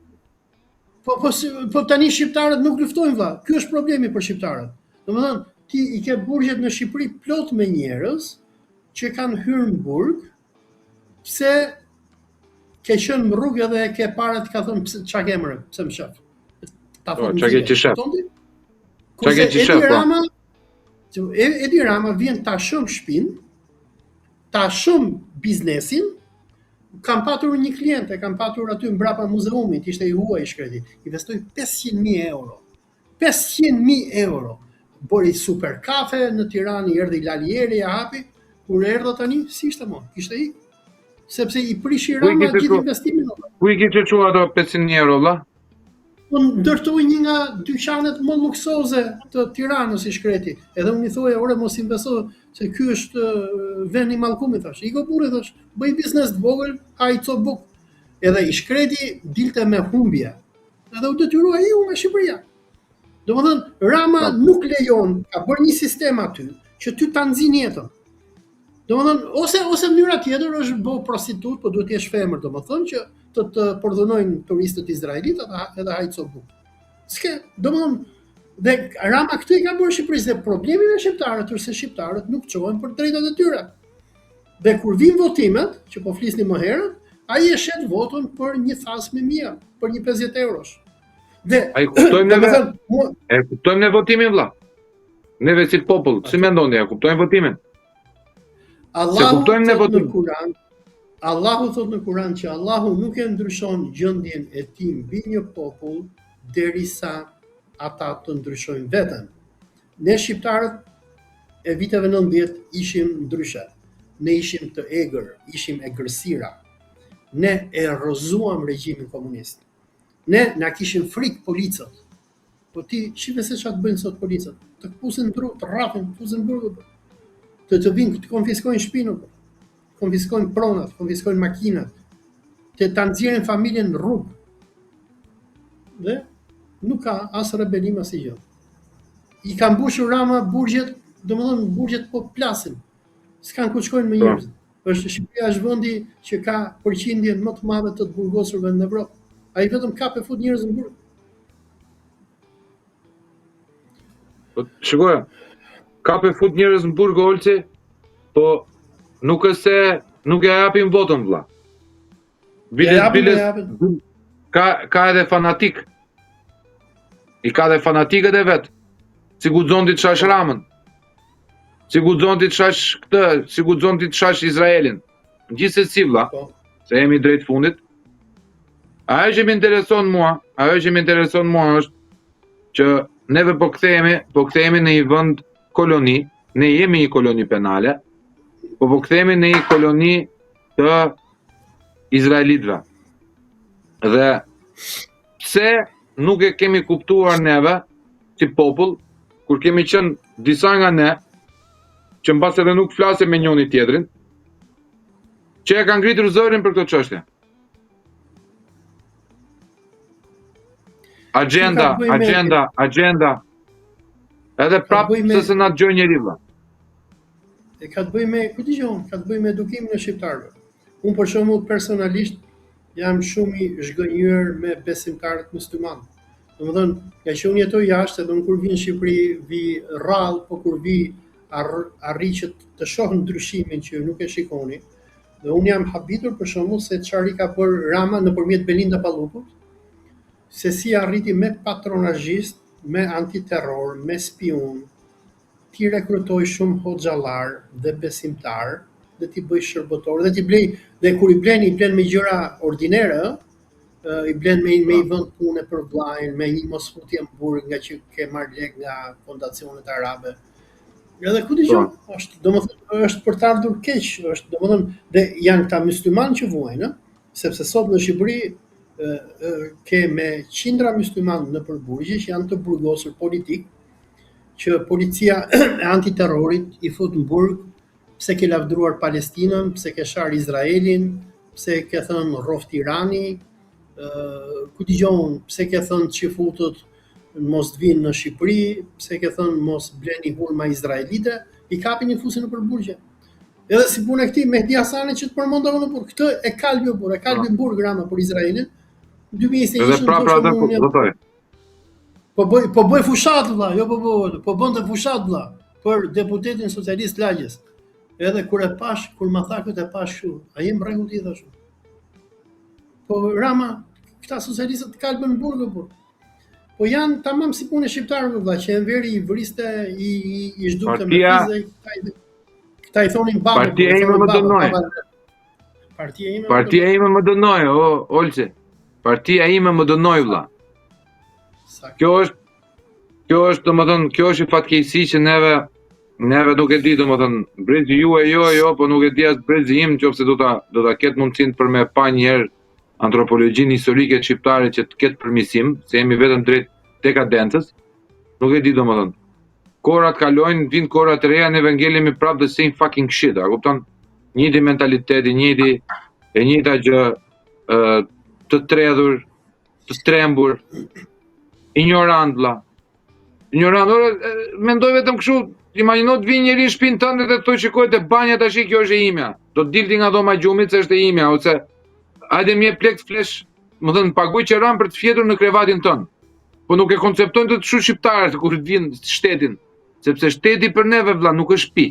Po tani shqiptarët nuk luftojnë vlla. Ky është problemi për shqiptarët. Domethënë, ti i ke burgjet në Shqipëri plot me njerëz që kanë hyrë në burg, pse ke qenë në rrugë edhe ke parat ka thënë çka ke emër, pse më shef. Ta thonë çka ke qeshef. Çka ke qeshef. Edi Rama vjen ta shëm shtëpinë, ta shëm biznesin. Kam patur një klient, kam patur aty mbrapa muzeumit, ishte i huaj shkreti. Investoi 500.000 euro. 500.000 euro. Bëri super kafe në Tiranë, erdhi Lalieri, ja hapi. Kur erdha tani, si ishte më? Kishte ik. Sepse i prishi Rama gjithë investimin. Ku i kishte çuar ato 500.000 euro valla? Po ndërtoi një nga dyqanet më luksoze të Tiranës i shkreti. Edhe unë i thoja, ore mos investo se ky është vend i mallkumit thash. Iko burri thash, bëj biznes të vogël, haj cobuk. Edhe i shkreti dilte me humbje. Edhe u detyrua ai nga Shqipëria. Domethënë, Rama nuk lejon, ka bërë një sistem aty që ty ta nxin jetën. Domethënë, ose mënyra tjetër është bëu prostitut, po duhet të jesh femër, domethënë që të përdhunojnë turistët izraelitë edhe haj cobuk. S'ke, domethënë, dhe Rama këtë i ka bërë Shqipërisë, dhe problemi me shqiptarët është se shqiptarët nuk çohen për drejtat e tyre. Dhe kur vin votimet, që po flisni më herët, ai e shet votën për një thasë me mia, për një 50 eurosh. Dhe ai kuptojmë ne votimin vëlla. Neve si popull, si mendoni, ja kuptojmë votimin? Allahu thot në Kur'an që Allahu nuk e ndryshon gjendjen e tij mbi një popull derisa ata të ndryshojnë veten. Ne shqiptarët e viteve 90 ishim ndryshe. Ne ishim të egër, ishim egërsira. Ne e rrëzuam regjimin komunist. Ne na kishin frikë policët. Po ti shife se çfarë bëjnë sot policat. Të kpusin burg, të rrafin, të fusin burg. Të vinë të konfiskojnë shtëpinë, konfiskojnë pronat, konfiskojnë makinat, të ta nxjerrin familjen në rrugë. Dhe nuk ka as rebelim as gjë. I ka mbushur Rama burgjet, domethënë burgjet po plasin. S'kan ku shkojnë me njerëz. Shqipëria është vendi që ka përqindjen më të madhe të burgosurve në Evropë. Ai vetëm kap e fut njerëz në burg. Shikoj, kap e fut njerëz në burg Olci, po nuk është se nuk ja japin votën vlla. Ka edhe fanatik. I ka edhe fanatikët e vet. Si guxon ti të shash Ramën. Si guxon ti të shash këtë, si guxon ti të shash Izraelin. Gjithsesi vlla, se jemi drejt fundit. Ajo që më intereson mua është që neve po kthehemi në një vend koloni, ne jemi një koloni penale, po kthehemi në një koloni të izraelitëve. Dhe pse nuk e kemi kuptuar neve si popull, kur kemi qenë disa nga ne, që mbas edhe nuk flasim me njëri tjetrin, që e kanë ngritur zërin për këtë çështje. Agenda. Edhe prapë se na dëgjoj njëri vlla. E ka të bëjë me, ku dëgjon, ka të bëjë me edukimin e shqiptarëve. Unë për shembull personalisht jam shumë i zhgënjur me besimtarët musliman. Domethënë, nga që unë jetoj jashtë, edhe unë kur vi në Shqipëri, vi rrallë, po kur vi arri që të shoh ndryshimin që nuk e shikoni. Dhe unë jam habitur për shembull se çfarë ka bërë Rama nëpërmjet Belinda Pallukut, se si arriti me patronazhist, me antiterror, me spion, ti rekrutoj shumë hoxhallar dhe besimtar, dhe ti bëj shërbëtor, dhe ti blej, dhe kur i blen me gjëra ordinere, i blen me i vend pune për vllajën, me një mosfutje në burg nga që ke marrë lek nga fondacionet arabe. Edhe ku dëgjon, është për të ardhur keq, është domethënë dhe janë këta myslimanë që vuajnë, sepse sot në Shqipëri ke me qindra myslimanë në përburgje që janë të burgosur politik, që policia e antiterrorit i fut në burg, pse ke lavdruar Palestinën, pse ke shar Izraelin, pse ke thënë rroft Irani, ku dëgjon, pse ke thënë që futët mos të vinë në Shqipëri, pse ke thënë mos bleni hurma izraelite, i kapin i fusin në përburgje. Edhe si punë e këtij Mehdi Hasani që të përmendon në burg, këtë e kalbi në burg Rama për Izraelin. 2021 po bëj fushat vlla, jo po bënte fushat vlla për deputetin socialist Lagjes. Edhe kur ma tha këtë e pash kështu, a jem rregull ti thashun. Po Rama, këta socialistët kalbën në burg. Po janë tamam si punë e shqiptarëve vlla, që enveri i vriste i zhdukte me fizë, këta i thonin babë. Partia ime më dënoi. Partia ime më dënoi, Olce. Partia ime më dënoi vlla. Kjo është domethënë, kjo është fatkeqësi që neve nuk e di domethënë, brezi juaj jo, po nuk e di as brezi im, nëse do ta ketë mundësinë për me pa një herë antropologjinë historike shqiptare që të ketë përmirësim, se jemi vetëm drejt dekadencës, nuk e di domethënë. Kohrat kalojnë, vinë kohra të reja, neve ngelemi prapë the same fucking shit, a kupton? Njëjti mentaliteti, e njëjta gjë, të tredhur, të strembur, ignorant vlla. Ignorant, mendoj vetëm kështu, imagjino të vinë njëri në shtëpinë tënde dhe të thotë shikoj te banja tash kjo është e imja. Do të dilti nga dhoma gjumit se është e imja ose hajde më jep pleks flesh, më thënë paguaj qeran për të fjetur në krevatin tënd. Po nuk e konceptojnë të kështu shqiptarët kur vinë shtetin, sepse shteti për neve vlla nuk është shtëpi.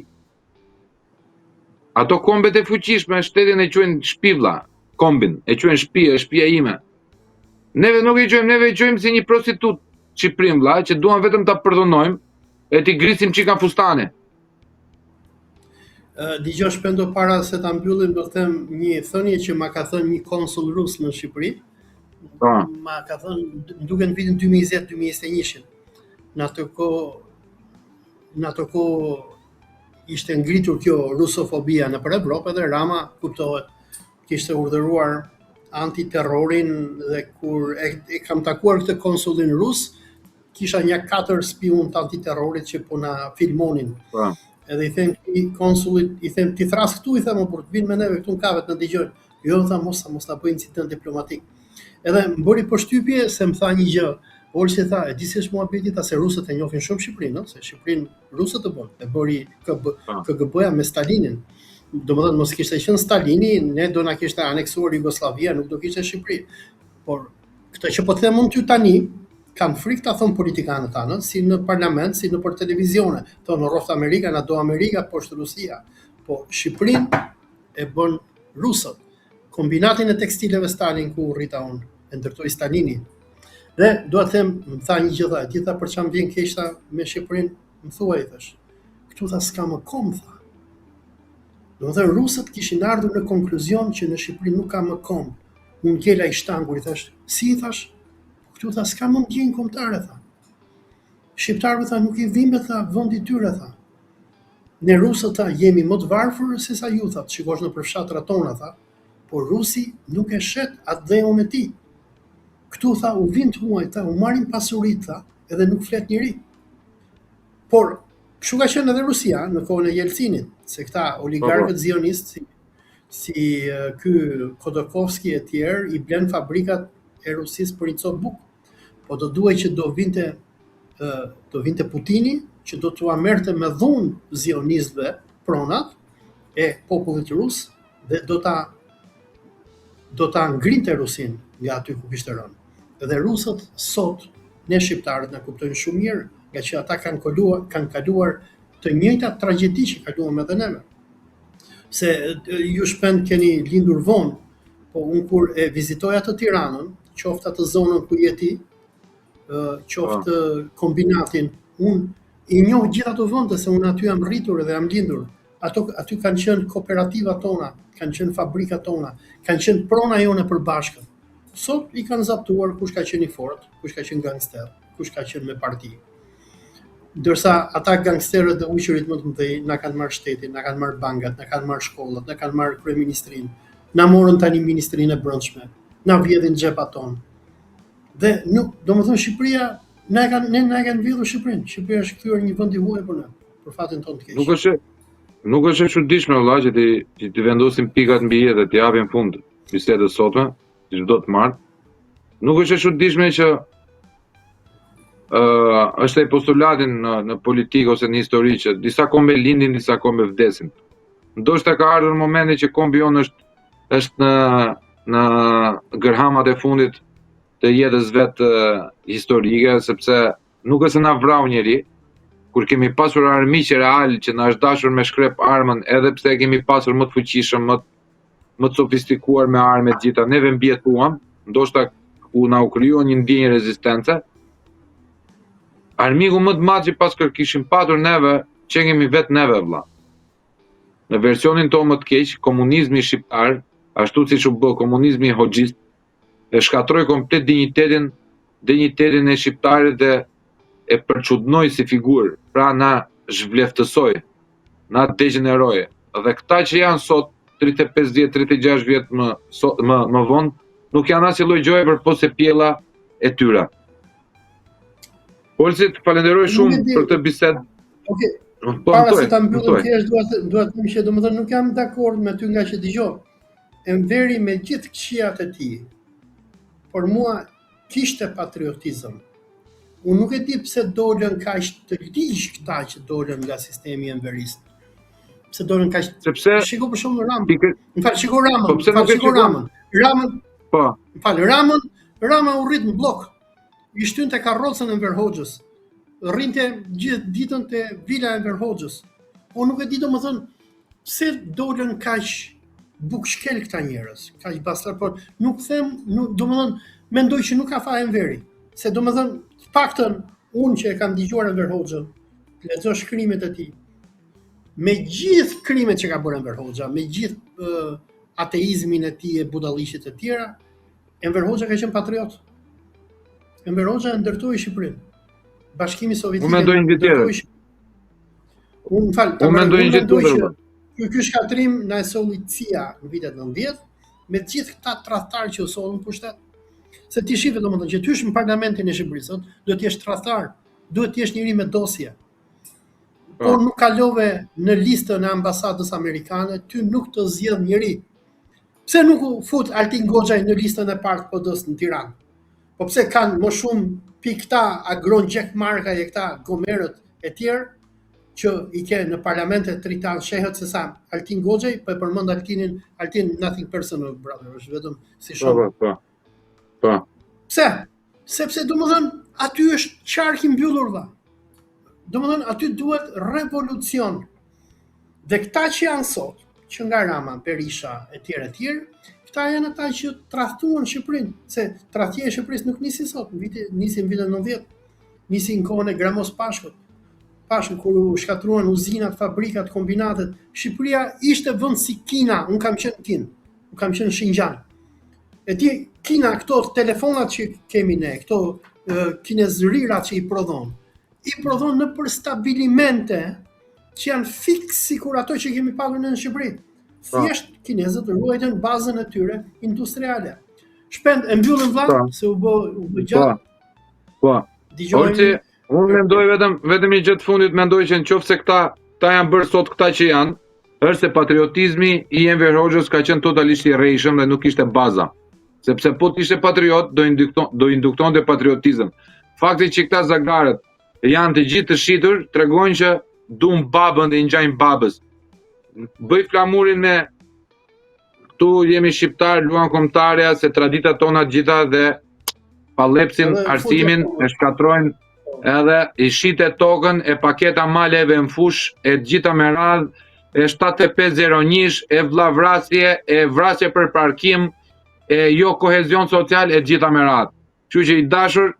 Ato kombet e fuqishme shtetin e quajnë shtëpi vlla, kombin e quajnë shtëpi, është shtëpia ime. Neve nuk e quajmë, neve e quajmë si një prostitut Shqipërin vlla, që duan vetëm ta përdhonojmë e ti grisim çika fustane. Dëgjoj shpendo para se ta mbyllim, do të them një thënie që ma ka thënë një konsul rus në Shqipëri. Ma ka thënë, duke në vitin 2020-2021. Në ato kohë ishte ngritur kjo rusofobia në për Evropë dhe Rama kuptohet kishte urdhëruar antiterrorin dhe kur e kam takuar këtë konsullin rus, kisha një 4 spiun të antiterrorit që po na filmonin. Po. Edhe i them konsullit, i them ti thras këtu, i them por të vinë me neve këtu në kavet në dëgjojnë. Jo, tha mos ta bëj incident diplomatik. Edhe më bëri përshtypje se më tha një gjë. Olsi tha, e di si është muhabeti, tha se rusët e njohin shumë Shqipërinë, se Shqipërinë rusët e bën. E bëri KGB-ja me Stalinin. Domethënë mos kishte qenë Stalini, ne do na kishte aneksuar Jugosllavia, nuk do kishte Shqipëri. Por këtë që po të them unë ty tani, kanë frikë ta thon politikanët tanë, si në parlament, si në për televizione. Thonë rroft Amerika, na do Amerika poshtë Rusia. Po Shqipërinë e bën rusët. Kombinatin e tekstileve Stalin ku rrita unë, e ndërtoi Stalini. Dhe dua të them, më tha një gjë, ti tha për çam vjen keq me Shqipërinë, më thuaj thash. Këtu tha s'ka më kom tha. Domethënë rusët kishin ardhur në konkluzion që në Shqipëri nuk ka më kom. Unë gjela i shtangur i thash, si i thash? Këtu tha s'ka më ndjenjë kombëtare tha. Shqiptarëve tha nuk i dhimbet tha vendi i tyre tha. Ne rusët tha jemi më të varfër se sa ju tha, shikosh në përfshatrat tona tha, por rusi nuk e shet atë dheun e tij. Këtu tha u vin të huaj tha, u marrin pasuritë tha, edhe nuk flet njëri. Por kështu ka qenë edhe Rusia në kohën e Jelcinit, se këta oligarkët zionistë si ky Khodorkovski e tjerë i blen fabrikat e Rusisë për i cop buk. Po do duhej që do vinte Putini që do t'ua merrte me dhunë zionistëve pronat e popullit rus dhe do ta ngrinte Rusin nga aty ku kishte rënë. Dhe rusët sot, ne shqiptarët na kuptojnë shumë mirë, nga që ata kanë kaluar të njëjtat tragjedi që kaluam edhe neve. Se ju shpend keni lindur vonë, po unë kur e vizitoja të Tiranën, qoftë atë zonën ku je ti, qoftë kombinatin, unë i njoh gjithë ato vende se unë aty jam rritur dhe jam lindur. Aty kanë qenë kooperativat tona, kanë qenë fabrikat tona, kanë qenë prona jone përbashkët. Sot i kanë zaptuar kush ka qenë i fortë, kush ka qenë gangster, kush ka qenë me parti. Ndërsa ata gangsterët dhe uqërit më të mëdhej na kanë marrë shtetin, na kanë marrë bankat, na kanë marrë shkollat, na kanë marrë kryeministrinë, na morën tani ministrinë e brendshme, na vjedhin xhepat tonë. Dhe nuk, domethënë Shqipëria na kanë vjedhur Shqipërinë. Shqipëria është kthyer një vend i huaj për ne, për fatin tonë të keq. Nuk është e çuditshme vëlla që ti vendosim pikat mbi i dhe të japim fund bisedës sotme, që do të marr. Nuk është e çuditshme që është ai postulatin në politikë ose në histori që disa kombe lindin, disa kombe vdesin. Ndoshta ka ardhur momenti që kombi jon është në gërhamat e fundit të jetës vetë historike, sepse nuk është se na vrau njeri, kur kemi pasur armiqë real që na është dashur me shkrep armën, edhe pse kemi pasur më të fuqishëm, më të sofistikuar me armë të gjitha, neve mbjetuam, ndoshta ku na u krijuan një ndjenjë rezistence. Armiku më të madh që pas kishim patur neve, që kemi vetë neve vëlla. Në versionin tonë më të keq, komunizmi shqiptar, ashtu siç u bë komunizmi hoxhist, e shkatroi komplet dinjitetin e shqiptarit dhe e përçudnoi si figurë, pra na zhvleftësoi, na degeneroi. Dhe këta që janë sot 35 vjet, 36 vjet më vonë, nuk janë asnjë lloj gjoje përpos se pjella e tyre. Olsi, të falenderoj shumë për këtë bisedë. Okej. Para se ta mbyllim thjesht dua të them që domethënë nuk jam dakord me ty nga që dëgjoj. Enveri me gjithë këqijat e tij. Por mua kishte patriotizëm. Unë nuk e di pse dolën kaq të ligj këta që dolën nga sistemi enverist. Pse dolën kaq? Sepse shiko për shembull Ramën. Shiko Ramën. Po pse nuk e shikon? Ramën. Po. Rama u rrit në blok. I shtynte karrocën e Enver Hoxhës. Rrinte gjithë ditën te vila e Enver Hoxhës. Unë nuk e di domethënë pse dolën kaq bukshkel këta njerëz, kaq bastard, por nuk them, domethënë mendoj që nuk ka fare Enveri. Se domethënë të paktën unë që e kam dëgjuar Enver Hoxhën, lexo shkrimet e tij. Me gjithë krimet që ka bërë Enver Hoxha, me gjithë ateizmin e tij e budalliqit e tjera, Enver Hoxha ka qenë patriot. Enver Hoxha ndërtoi Shqipërinë. Bashkimi Sovjetik. Unë mendoj një tjetër. Unë mendoj një tjetër. Ky shkatrim na e solli CIA në vitet 90, me gjithë këta tradhtarë që u sollën pushtet. Se ti shife domethënë që ty është në parlamentin e Shqipërisë, sot, duhet të jesh tradhtar, duhet të jesh njëri me dosje. Por nuk kalove në listën e ambasadës amerikane, ty nuk të zgjedh njëri. Pse nuk u fut Altin Goxhaj në listën e partë PD-s në Tiranë? Po pse kanë më shumë pikta Agron Gjek Marka e këta Gomerët e tjerë që i ke në parlamentet tritan shehet se sa Altin Goxhaj, po e përmend Altin nothing personal brother, është vetëm si shumë. Po. Pse? Sepse domethënë aty është qark i mbyllur valla. Domethënë aty duhet revolucion. Dhe këta që janë sot, që nga Rama, Berisha e tjerë, këta janë ata që tradhtuan Shqipërinë, se tradhtia e Shqipërisë nuk nisi sot, nisi në vitin 90, nisi në kohën e Gramos Pashkut. Pashkut kur u shkatruan uzinat, fabrikat, kombinatet, Shqipëria ishte vend si Kina, unë kam qenë në Kinë, unë kam qenë në Xinjiang. E ti Kina, këto telefonat që kemi ne, këto kinezërirat që i prodhon në për stabilimente që janë fiks sikur ato që kemi pagur në Shqipëri. Thjesht kinezët ruajtën bazën e tyre industriale. Shpend e mbyllën vllaj se u bë gjatë. Po. Dgjoj. Unë mendoj vetëm një gjë të fundit, mendoj që nëse këta janë bërë sot këta që janë, është se patriotizmi i Enver Hoxhës ka qenë totalisht i rrejshëm dhe nuk ishte baza. Sepse po të ishte patriot, do induktonte patriotizëm. Fakti që këta zagarët janë të gjithë të shitur, tregojnë që duan babën dhe i ngjajnë babës. Bëj flamurin me këtu jemi shqiptar, luan kombëtarja, se traditat tona gjitha dhe pallepsin arsimin e shkatrojnë edhe i shitet tokën e paketa maleve në fush e gjitha me radhë e 7501 e vllavrasje, e vrasje për parkim, e jo kohezion social e gjitha me radhë. Kështu që i dashur,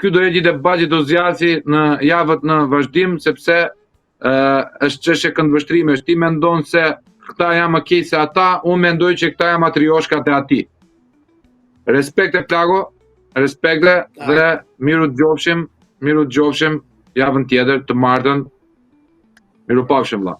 ky do jetë një debat që do zgjasë në javët në vazhdim, sepse është çështje këndvështrime. Ti mendon se këta janë më keq se ata, unë mendoj që këta janë matrioshkat e atij. Respekte Plago, respekte dhe miru dëgjofshim javën tjetër të martën. Miru pafshim vëlla.